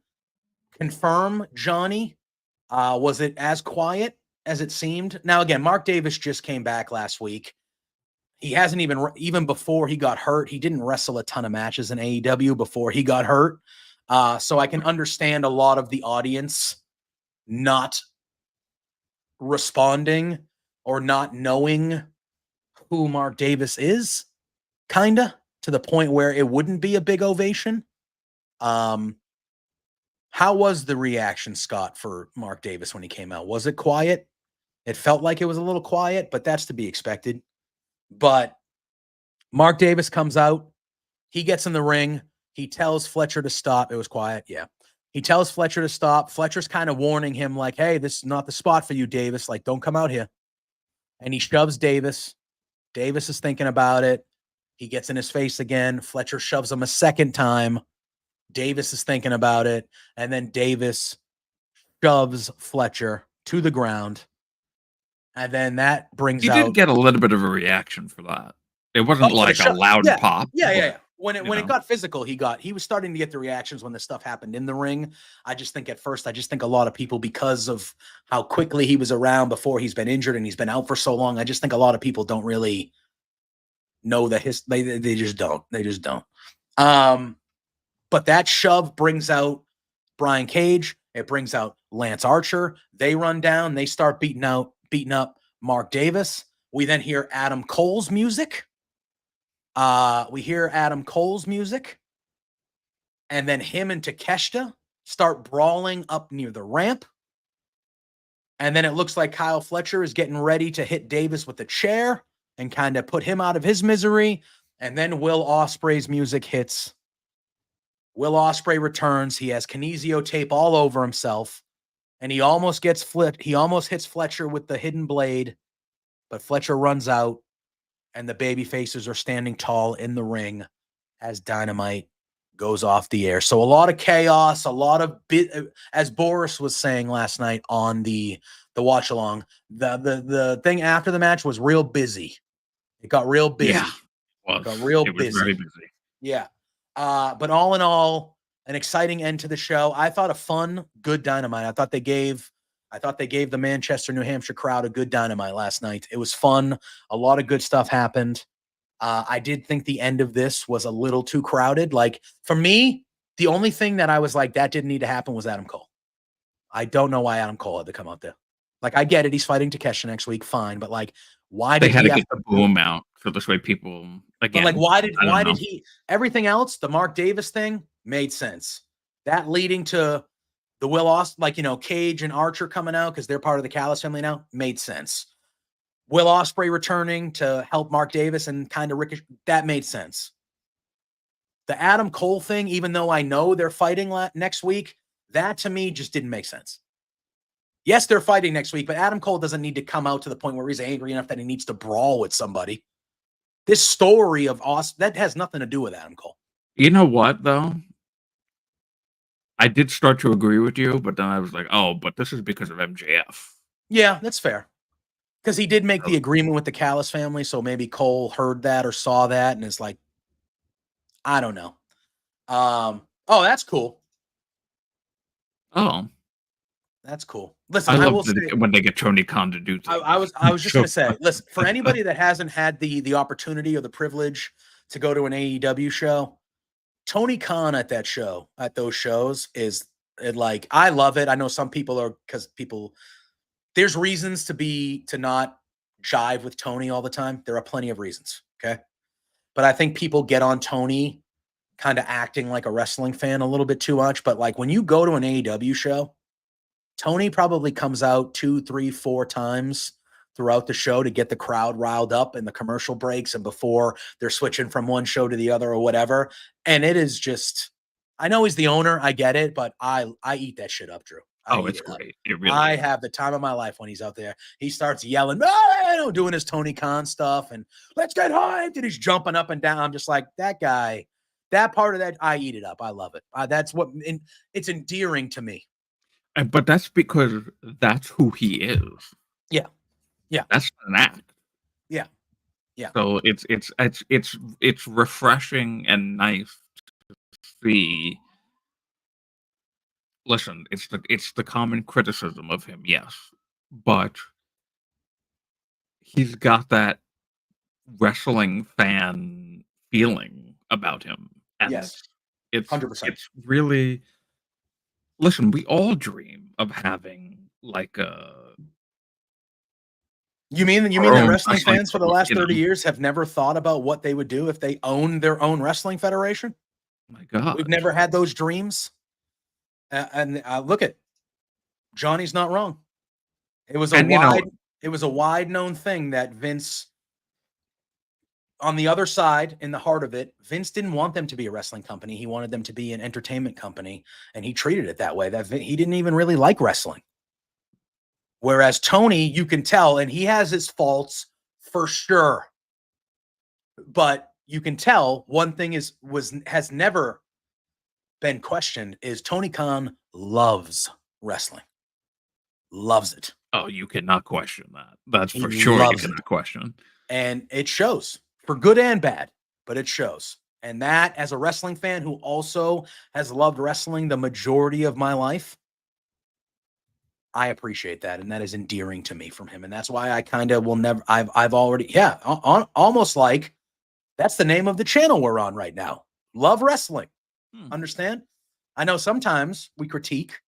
confirm, Johnny, was it as quiet as it seemed? Now, again, Mark Davis just came back last week. He hasn't even before he got hurt, he didn't wrestle a ton of matches in AEW before he got hurt. So I can understand a lot of the audience not responding or not knowing who Mark Davis is, kinda, to the point where it wouldn't be a big ovation. How was the reaction, Scott, for Mark Davis when he came out? Was it quiet? It felt like it was a little quiet, but that's to be expected. But Mark Davis comes out. He gets in the ring. He tells Fletcher to stop. It was quiet. Yeah. He tells Fletcher to stop. Fletcher's kind of warning him like, hey, this is not the spot for you, Davis. Like, don't come out here. And he shoves Davis. Davis is thinking about it. He gets in his face again. Fletcher shoves him a second time. Davis is thinking about it. And then Davis shoves Fletcher to the ground. And then that brings He out. did get a little bit of a reaction for that. It wasn't like a loud pop. Yeah. When it got physical, he was starting to get the reactions when the stuff happened in the ring. I just think a lot of people, because of how quickly he was around before he's been injured and he's been out for so long, I just think a lot of people don't really know that they just don't. They just don't. But that shove brings out Brian Cage. It brings out Lance Archer. They run down. They start beating up Mark Davis. We then hear Adam Cole's music. And then him and Takeshita start brawling up near the ramp. And then it looks like Kyle Fletcher is getting ready to hit Davis with a chair and kind of put him out of his misery. And then Will Ospreay's music hits. Will Ospreay returns. He has kinesio tape all over himself. And he almost hits Fletcher with the hidden blade. But Fletcher runs out. And the baby faces are standing tall in the ring as Dynamite goes off the air. So a lot of chaos, a lot of as Boris was saying last night on the watch along, the thing after the match was real busy. It got real busy. Yeah, it got real busy. Very busy. Yeah. But all in all, an exciting end to the show. I thought a fun, good Dynamite. I thought they gave the Manchester, New Hampshire crowd a good Dynamite last night. It was fun. A lot of good stuff happened. I did think the end of this was a little too crowded. Like, for me, the only thing that I was like, that didn't need to happen was Adam Cole. I don't know why Adam Cole had to come out there. Like, I get it. He's fighting Takeshita next week. Fine. But, like, why did they had he to have get the boom out so this way people, again. But, like, why did he, everything else, the Mark Davis thing made sense. That leading to the Will Ospreay, like, Cage and Archer coming out because they're part of the Callis family now, made sense. Will Ospreay returning to help Mark Davis and kind of Ricochet, that made sense. The Adam Cole thing, even though I know they're fighting next week, that to me just didn't make sense. Yes, they're fighting next week, but Adam Cole doesn't need to come out to the point where he's angry enough that he needs to brawl with somebody. This story of Austin, that has nothing to do with Adam Cole. You know what, though? I did start to agree with you, but then I was like, oh, but this is because of MJF. Yeah, that's fair. Because he did make the agreement with the Callis family, so maybe Cole heard that or saw that and is like, I don't know. Oh, that's cool. Oh. That's cool. Listen, I I love will say, when they get Tony Khan to do things. I was just going to say, listen, for anybody that hasn't had the opportunity or the privilege to go to an AEW show, Tony Khan at those shows is like, I love it. I know some people are, because there's reasons to not jive with Tony all the time. There are plenty of reasons. Okay. But I think people get on Tony kind of acting like a wrestling fan a little bit too much. But like when you go to an AEW show, Tony probably comes out 2, 3, 4 times throughout the show to get the crowd riled up in the commercial breaks and before they're switching from one show to the other or whatever. And it is just, I know he's the owner. I get it, but I eat that shit up, Drew. It's great. It really I is. have the time of my life when he's out there. He starts yelling, doing his Tony Khan stuff, and let's get hyped. And he's jumping up and down. I'm just like, that guy, that part of that, I eat it up. I love it. It's endearing to me. But that's because that's who he is. Yeah. That's an act. Yeah. So it's refreshing and nice to see. Listen, it's the common criticism of him, yes, but he's got that wrestling fan feeling about him, and Yes. it's 100%. It's really. Listen, we all dream of having like a. You mean that wrestling fans for the last 30 years have never thought about what they would do if they owned their own wrestling federation? My God, we've never had those dreams. And look at Johnny's not wrong. It was a wide known thing that Vince, on the other side, in the heart of it, Vince didn't want them to be a wrestling company. He wanted them to be an entertainment company, and he treated it that way. He didn't even really like wrestling. Whereas Tony, you can tell, and he has his faults for sure, but you can tell one thing has never been questioned is Tony Khan loves wrestling. Loves it. Oh, you cannot question that. That's for sure. You cannot question. And it shows for good and bad, but it shows. And that, as a wrestling fan who also has loved wrestling the majority of my life, I appreciate that. And that is endearing to me from him. And that's why I kind of will never, I've already, almost like that's the name of the channel we're on right now. Love wrestling. Understand? I know sometimes we critique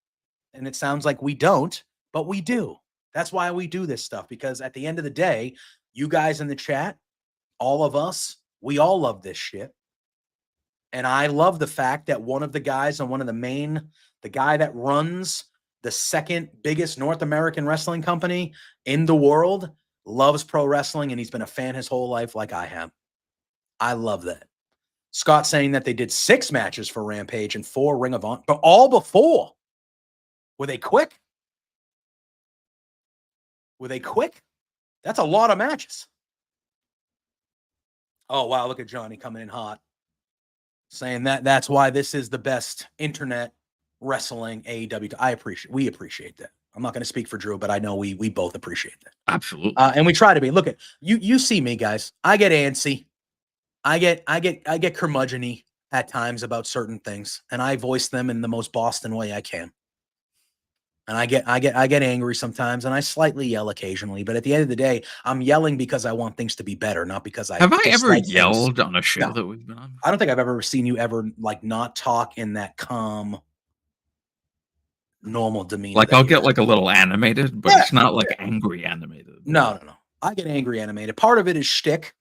and it sounds like we don't, but we do. That's why we do this stuff, because at the end of the day, you guys in the chat, all of us, we all love this shit. And I love the fact that one of the guys on the guy that runs the second biggest North American wrestling company in the world, loves pro wrestling, and he's been a fan his whole life like I have. I love that. Scott saying that they did 6 matches for Rampage and 4 Ring of Honor, but all before. Were they quick? That's a lot of matches. Oh, wow. Look at Johnny coming in hot. Saying that's why this is the best internet wrestling AEW. We appreciate that. I'm not going to speak for Drew, but I know we both appreciate that. Absolutely. And we try to be. Look at you see me, guys. I get antsy. I get curmudgeon-y at times about certain things, and I voice them in the most Boston way I can. And I get angry sometimes, and I slightly yell occasionally. But at the end of the day, I'm yelling because I want things to be better, not because I have I ever yelled on a show that we've been on. I don't think I've ever seen you ever like not talk in that calm, normal demeanor. Like I'll get like a little animated, but it's not like angry animated. No. I get angry animated. Part of it is shtick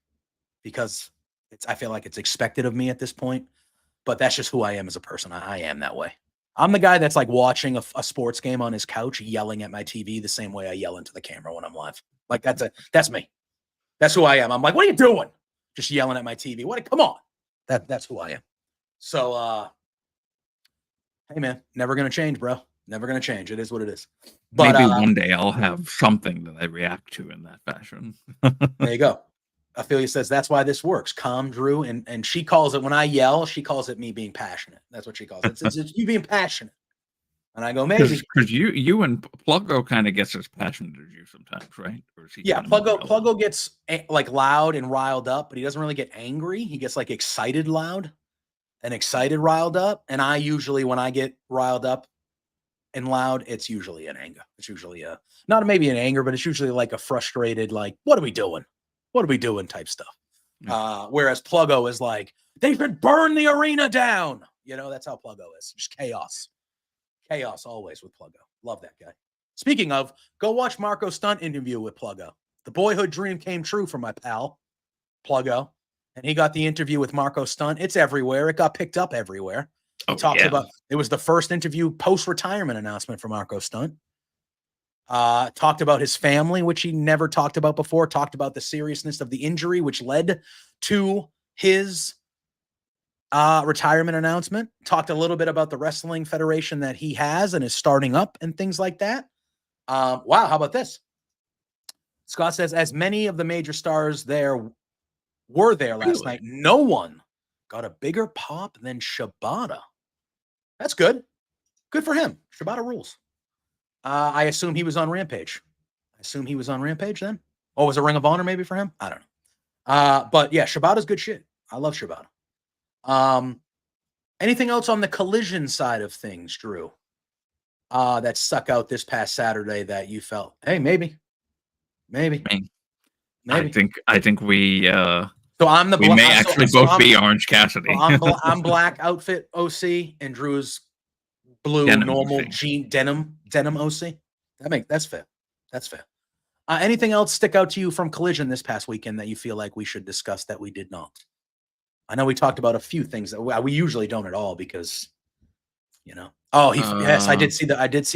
because I feel like it's expected of me at this point. But that's just who I am as a person. I am that way. I'm the guy that's like watching a sports game on his couch, yelling at my TV the same way I yell into the camera when I'm live. Like that's me. That's who I am. I'm like, what are you doing? Just yelling at my TV. Come on. That's who I am. So, hey man, never going to change, bro. Never going to change. It is what it is. But maybe one day I'll have something that I react to in that fashion. There you go. Ophelia says that's why this works. Calm Drew, and she calls it, when I yell, she calls it me being passionate. That's what she calls it. It's you being passionate. And I go, maybe because you and Pluggo kind of gets as passionate as you sometimes, right? Or is he Pluggo gets like loud and riled up, but he doesn't really get angry. He gets like excited loud and excited riled up. And I usually, when I get riled up and loud, it's usually an anger. It's usually not maybe an anger, but it's usually like a frustrated, like, what are we doing? What are we doing type stuff. Whereas Pluggo is like, they should burn the arena down. That's how Pluggo is. Just chaos. Chaos always with Pluggo. Love that guy. Speaking of, go watch Marco Stunt interview with Pluggo. The boyhood dream came true for my pal, Pluggo. And he got the interview with Marco Stunt. It's everywhere. It got picked up everywhere. He talks about, it was the first interview post-retirement announcement for Marco Stunt. Talked about his family, which he never talked about before. Talked about the seriousness of the injury, which led to his retirement announcement. Talked a little bit about the wrestling federation that he has and is starting up and things like that. Wow, how about this? Scott says, as many of the major stars were there last night, no one got a bigger pop than Shibata. That's good. Good for him. Shibata rules. I assume he was on Rampage. Then. Or was it Ring of Honor maybe for him? I don't know. But yeah, Shibata's good shit. I love Shibata. Anything else on the Collision side of things, Drew? That stuck out this past Saturday that you felt, hey, maybe. I think we so I'm the we may actually both be Orange Cassidy. So I'm black outfit OC and Drew's blue denim normal OC. Jean denim OC. That's fair. Anything else stick out to you from Collision this past weekend that you feel like we should discuss that we did not? I know we talked about a few things that we usually don't at all because, yes, I did see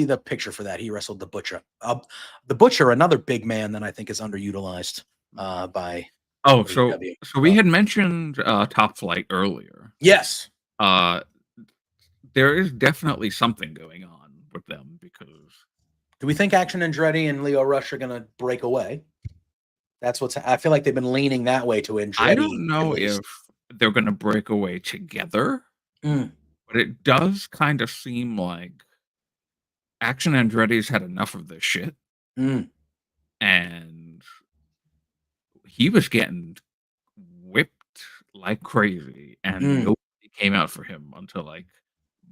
the picture for that. He wrestled the Butcher. The Butcher, another big man that I think is underutilized by. Oh, so we had mentioned Top Flight earlier. Yes. There is definitely something going on with them because. Do we think Action Andretti and Leo Rush are going to break away? That's I feel like they've been leaning that way to Andretti. I don't know if they're going to break away together, but it does kind of seem like Action Andretti's had enough of this shit. And he was getting whipped like crazy, and nobody came out for him until like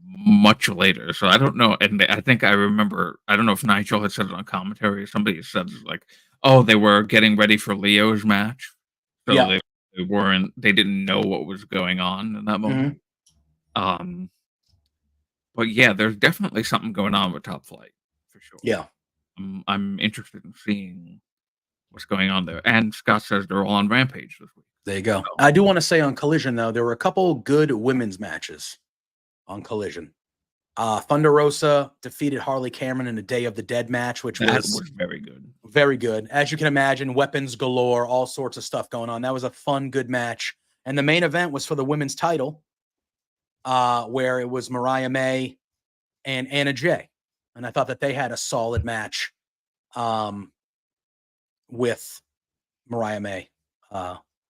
much later. So I don't know. And I think I remember, I don't know if Nigel had said it on commentary or somebody said like, oh, they were getting ready for Leo's match. So they didn't know what was going on in that moment. But yeah, there's definitely something going on with Top Flight for sure. Yeah. I'm interested in seeing what's going on there. And Scott says they're all on Rampage this week. There you go. So, I do want to say on Collision, though, there were a couple good women's matches on Collision. Thunder Rosa defeated Harley Cameron in a Day of the Dead match, which was very good. Very good. As you can imagine, weapons galore, all sorts of stuff going on. That was a fun, good match. And the main event was for the women's title, where it was Mariah May and Anna Jay. And I thought that they had a solid match with Mariah May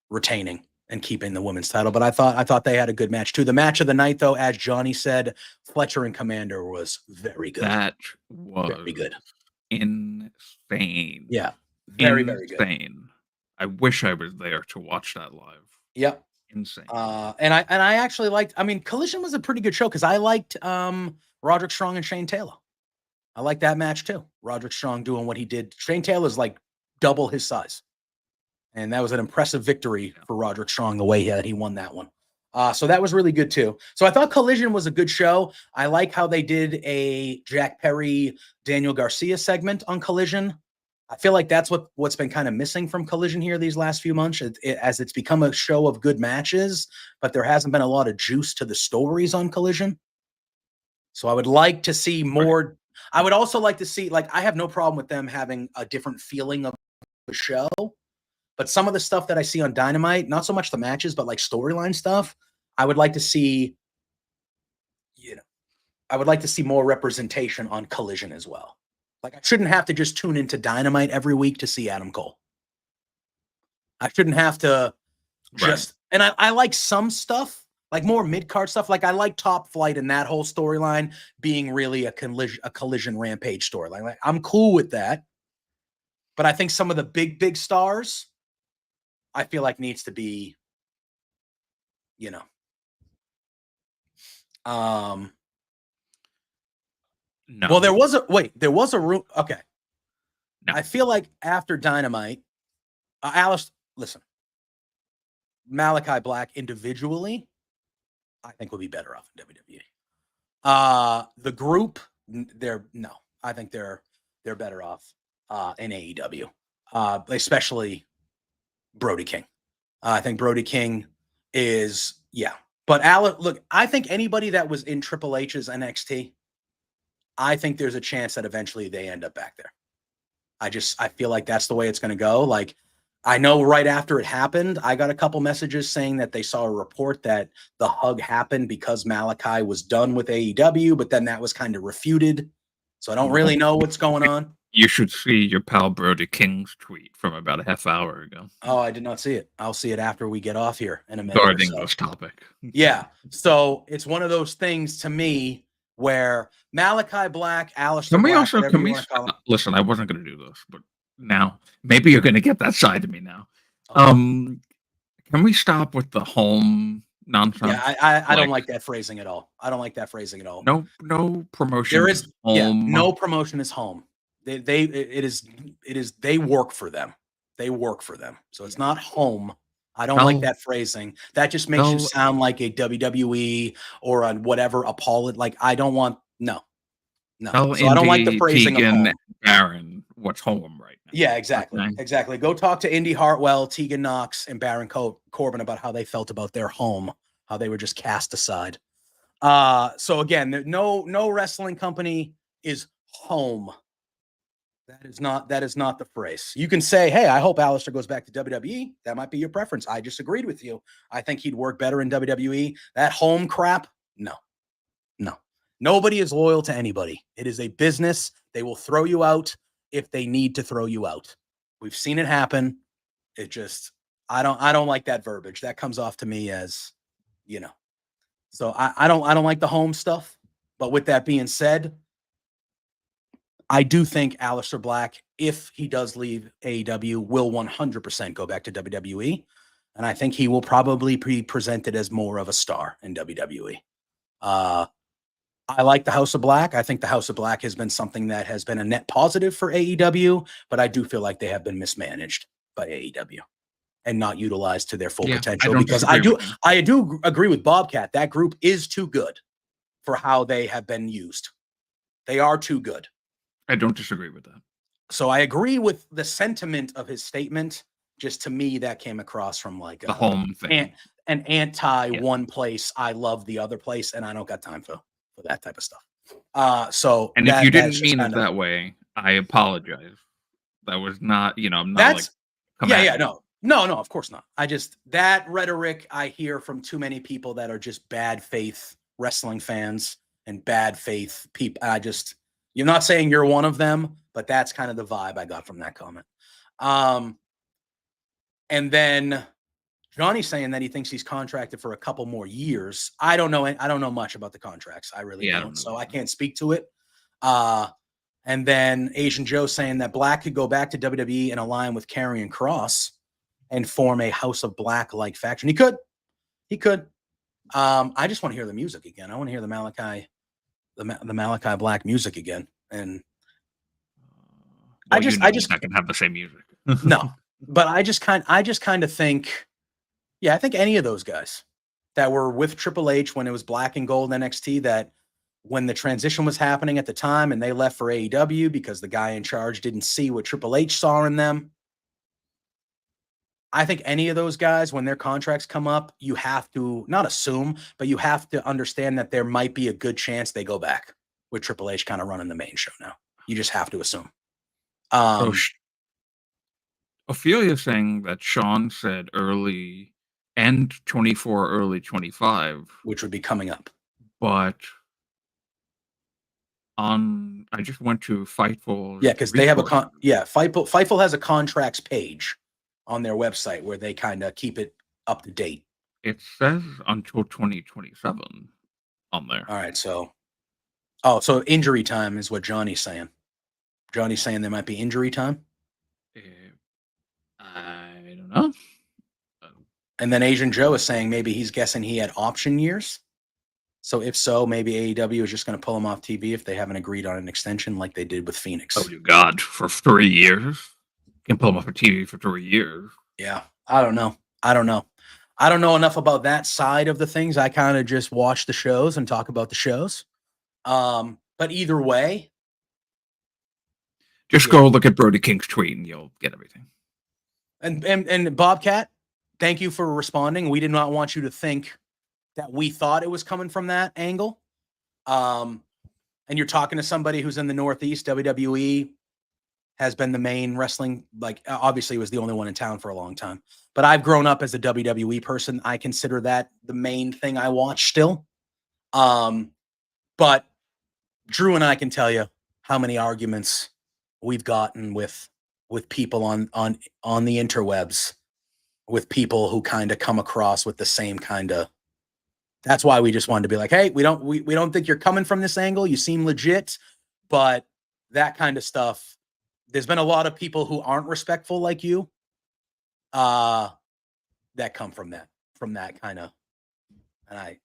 retaining and keeping the women's title. But I thought they had a good match too. The match of the night, though, as Johnny said, Fletcher and Commander was very good. That was very good. Insane. Yeah. Very good. I wish I was there to watch that live. Yep. Insane. And I actually liked, Collision was a pretty good show because I liked Roderick Strong and Shane Taylor. I like that match too. Roderick Strong doing what he did. Shane Taylor's like double his size. And that was an impressive victory for Roderick Strong, the way that he won that one. So that was really good too. So I thought Collision was a good show. I like how they did a Jack Perry, Daniel Garcia segment on Collision. I feel like that's what's been kind of missing from Collision here these last few months, as it's become a show of good matches, but there hasn't been a lot of juice to the stories on Collision. So I would like to see more. I would also like to see, I have no problem with them having a different feeling of the show. But some of the stuff that I see on Dynamite, not so much the matches, but like storyline stuff, I would like to see, more representation on Collision as well. Like, I shouldn't have to just tune into Dynamite every week to see Adam Cole. I shouldn't have to just, and I like some stuff, like more mid-card stuff. Like, I like Top Flight and that whole storyline being really a collision Rampage storyline. Like, I'm cool with that. But I think some of the big stars, I feel like needs to be, No. Well, there was a room. Okay. No. I feel like after Dynamite, Alice, listen, Malachi Black individually, I think will be better off in WWE. The group, I think they're better off in AEW, especially Brody King. I think Brody King is, But look, I think anybody that was in Triple H's NXT, I think there's a chance that eventually they end up back there. I feel like that's the way it's going to go. Like, I know right after it happened, I got a couple messages saying that they saw a report that the hug happened because Malachi was done with AEW, but then that was kind of refuted. So I don't really know what's going on. You should see your pal Brody King's tweet from about a half hour ago. Oh, I did not see it. I'll see it after we get off here in a minute. Regarding this topic. Yeah. So it's one of those things to me where Malachi Black, Aleister Black, listen, I wasn't going to do this, but now maybe you're going to get that side of me now. Okay. Can we stop with the home nonsense? Yeah, I don't like that phrasing at all. I don't like that phrasing at all. No promotion. There is home. No promotion is home. They work for them. They work for them. So it's not home. I don't like that phrasing. That just makes you sound like a WWE or a whatever Like, I don't want no. So I don't like the phrasing Tegan, of Baron, what's home right now. Yeah, exactly. Okay. Exactly. Go talk to Indy Hartwell, Tegan Knox, and Baron Corbin about how they felt about their home, how they were just cast aside. So again, no wrestling company is home. That is not the phrase. You can say, hey, I hope Aleister goes back to WWE. That might be your preference. I just agreed with you. I think he'd work better in WWE. That home crap, no. Nobody is loyal to anybody. It is a business. They will throw you out if they need to throw you out. We've seen it happen. It just, I don't like that verbiage. That comes off to me as, So I don't like the home stuff. But with that being said, I do think Aleister Black, if he does leave AEW, will 100% go back to WWE. And I think he will probably be presented as more of a star in WWE. I like the House of Black. I think the House of Black has been something that has been a net positive for AEW, but I do feel like they have been mismanaged by AEW and not utilized to their full potential. Because I do agree with Bobcat. That group is too good for how they have been used. They are too good. I don't disagree with that. So I agree with the sentiment of his statement. Just to me, that came across from like the home thing, an anti one place. I love the other place, and I don't got time for that type of stuff. And if you didn't mean it that way, I apologize. That was not, I'm not no, of course not. That rhetoric I hear from too many people that are just bad faith wrestling fans and bad faith people. You're not saying you're one of them, but that's kind of the vibe I got from that comment. And then Johnny's saying that he thinks he's contracted for a couple more years. I don't know much about the contracts. I really don't. So I can't speak to it. And then Asian Joe saying that Black could go back to WWE and align with Karrion Kross and form a House of Black-like faction. He could. I just want to hear the music again. I want to hear the Malachi Black music again. And I just can have the same music. No, but I just kind of think, I think any of those guys that were with Triple H when it was Black and Gold NXT, that when the transition was happening at the time and they left for AEW because the guy in charge didn't see what Triple H saw in them. I think any of those guys, when their contracts come up, you have to not assume, but you have to understand that there might be a good chance they go back with Triple H kind of running the main show now. You just have to assume. Ophelia saying that Sean said early end 24, early 25, which would be coming up. But I just went to Fightful. Yeah, because they have Fightful has a contracts page on their website where they kind of keep it up to date. It says until 2027 on there. All right, so injury time is what Johnny's saying. Johnny's saying there might be injury time. I don't know. And then Asian Joe is saying maybe he's guessing he had option years. So if so, maybe AEW is just going to pull him off TV if they haven't agreed on an extension like they did with Phoenix. Oh, you God, for 3 years? Can't pull him off of TV for 3 years. Yeah, I don't know. I don't know enough about that side of the things. I kind of just watch the shows and talk about the shows. But either way, just go look at Brody King's tweet and you'll get everything. And Bobcat, thank you for responding. We did not want you to think that we thought it was coming from that angle. And you're talking to somebody who's in the Northeast. WWE has been the main wrestling, like obviously was the only one in town for a long time. But I've grown up as a WWE person. I consider that the main thing I watch still. But Drew and I can tell you how many arguments we've gotten with people on the interwebs, with people who kind of come across with the same kind of. That's why we just wanted to be like, hey, we don't think you're coming from this angle. You seem legit, but that kind of stuff. There's been a lot of people who aren't respectful like you, that come from that kind of, and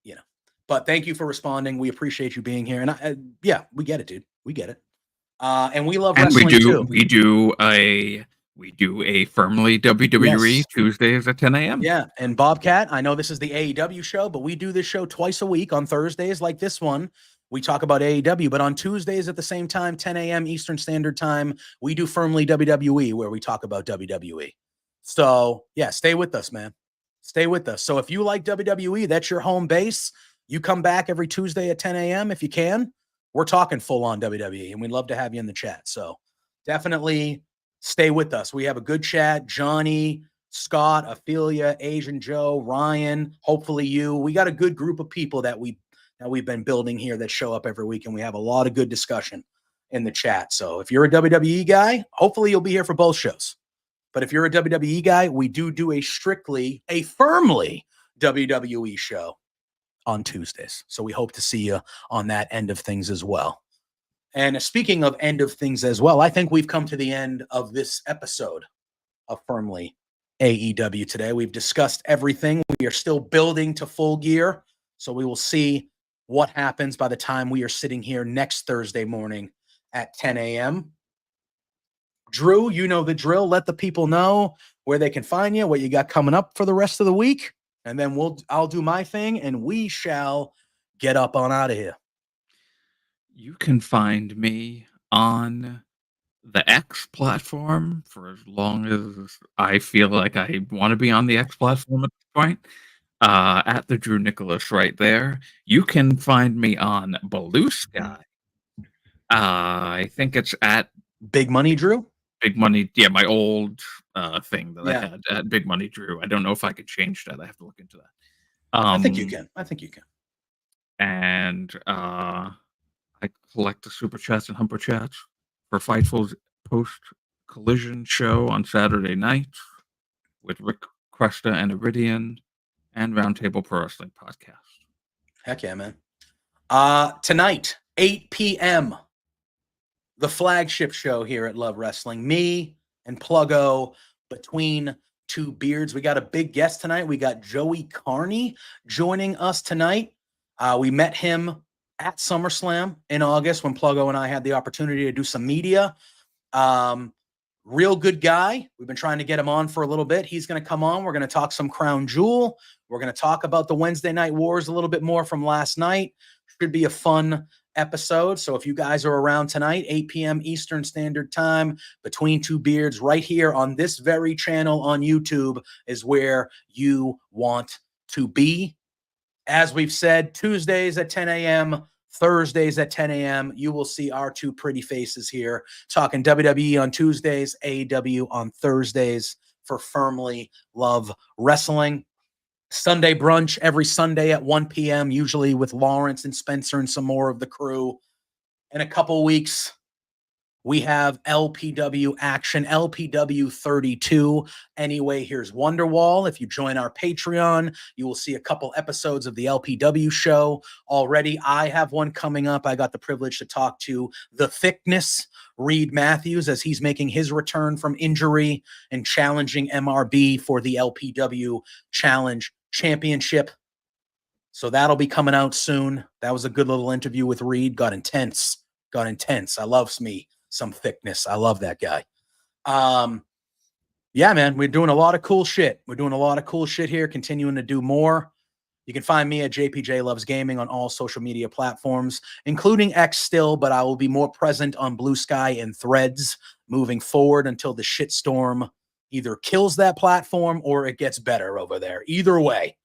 but thank you for responding. We appreciate you being here. And yeah, we get it, dude. We get it. And we love wrestling too. We do a firmly WWE Tuesdays at 10 a.m. Yeah. And Bobcat, I know this is the AEW show, but we do this show twice a week on Thursdays like this one. We talk about AEW, but on Tuesdays at the same time, 10 a.m. Eastern Standard Time, we do firmly WWE, where we talk about WWE. So yeah, stay with us, man. Stay with us. So if you like WWE, that's your home base. You come back every Tuesday at 10 a.m. if you can. We're talking full on WWE, and we'd love to have you in the chat. So definitely stay with us. We have a good chat. Johnny, Scott, Ophelia, Asian Joe, Ryan, hopefully you. We got a good group of people that we've been building here that show up every week, and we have a lot of good discussion in the chat. So if you're a WWE guy, hopefully you'll be here for both shows. But if you're a WWE guy, we do a firmly WWE show on Tuesdays. So we hope to see you on that end of things as well. And speaking of end of things as well, I think we've come to the end of this episode of Firmly AEW today. We've discussed everything. We are still building to full gear. So we will see what happens by the time we are sitting here next Thursday morning at 10 a.m. Drew, you know the drill. Let the people know where they can find you, what you got coming up for the rest of the week. And then I'll do my thing and we shall get up on out of here. You can find me on the X platform for as long as I feel like I want to be on the X platform at this point. At the Drew Nicholas right there. You can find me on Blue Sky. I think it's at Big Money Drew. Big Money, yeah, my old thing that I had at Big Money Drew. I don't know if I could change that. I have to look into that. I think you can. And I collect the super chats and humper chats for Fightful's post collision show on Saturday night with Rick Cresta and Iridian and Roundtable Pro Wrestling Podcast. Heck yeah, man. Tonight, 8 p.m., the flagship show here at Love Wrestling. Me and Pluggo between two beards. We got a big guest tonight. We got Joey Carney joining us tonight. We met him at SummerSlam in August when Pluggo and I had the opportunity to do some media. Real good guy. We've been trying to get him on for a little bit. He's going to come on. We're going to talk some Crown Jewel. We're going to talk about the Wednesday Night Wars a little bit more from last night. Should be a fun episode. So if you guys are around tonight, 8 p.m. Eastern Standard Time, Between Two Beards, right here on this very channel on YouTube is where you want to be. As we've said, Tuesdays at 10 a.m., Thursdays at 10 a.m., you will see our two pretty faces here talking WWE on Tuesdays, AEW on Thursdays for Firmly Love Wrestling. Sunday brunch every Sunday at 1 p.m., usually with Lawrence and Spencer and some more of the crew. In a couple weeks, we have LPW action, LPW 32. Anyway, here's Wonderwall. If you join our Patreon, you will see a couple episodes of the LPW show already. I have one coming up. I got the privilege to talk to The Thickness, Reed Matthews, as he's making his return from injury and challenging MRB for the LPW Challenge Championship. So that'll be coming out soon. That was a good little interview with Reed. Got intense. I love me some thickness. I love that guy. Yeah, man, we're doing a lot of cool shit. We're doing a lot of cool shit here, continuing to do more. You can find me at JPJ Loves Gaming on all social media platforms, including X still, but I will be more present on Blue Sky and Threads moving forward until the shitstorm either kills that platform or it gets better over there. Either way,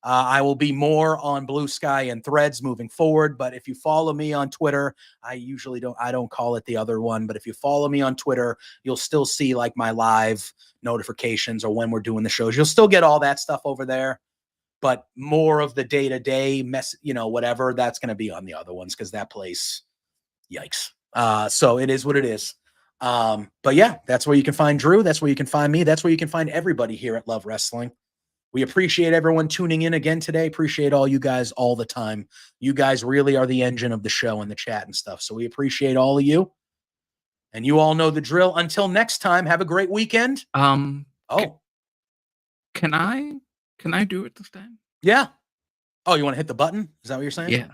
I will be more on Blue Sky and Threads moving forward. But if you follow me on Twitter, I don't call it the other one. But if you follow me on Twitter, you'll still see like my live notifications or when we're doing the shows. You'll still get all that stuff over there. But more of the day-to-day mess, whatever, that's going to be on the other ones because that place, yikes. So it is what it is. But yeah, that's where you can find Drew. That's where you can find me. That's where you can find everybody here at Love Wrestling. We appreciate everyone tuning in again today. Appreciate all you guys all the time. You guys really are the engine of the show and the chat and stuff. So we appreciate all of you. And you all know the drill. Until next time, have a great weekend. Can I do it this time? Yeah. Oh, you want to hit the button? Is that what you're saying? Yeah.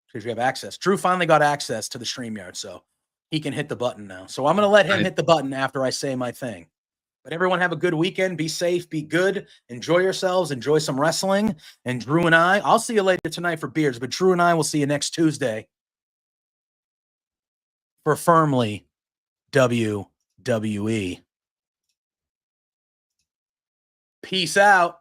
Because you have access. Drew finally got access to the StreamYard, so he can hit the button now. So I'm going to let him hit the button after I say my thing. But everyone have a good weekend. Be safe. Be good. Enjoy yourselves. Enjoy some wrestling. And Drew and I'll see you later tonight for beers, but Drew and I will see you next Tuesday for Firmly WWE. Peace out.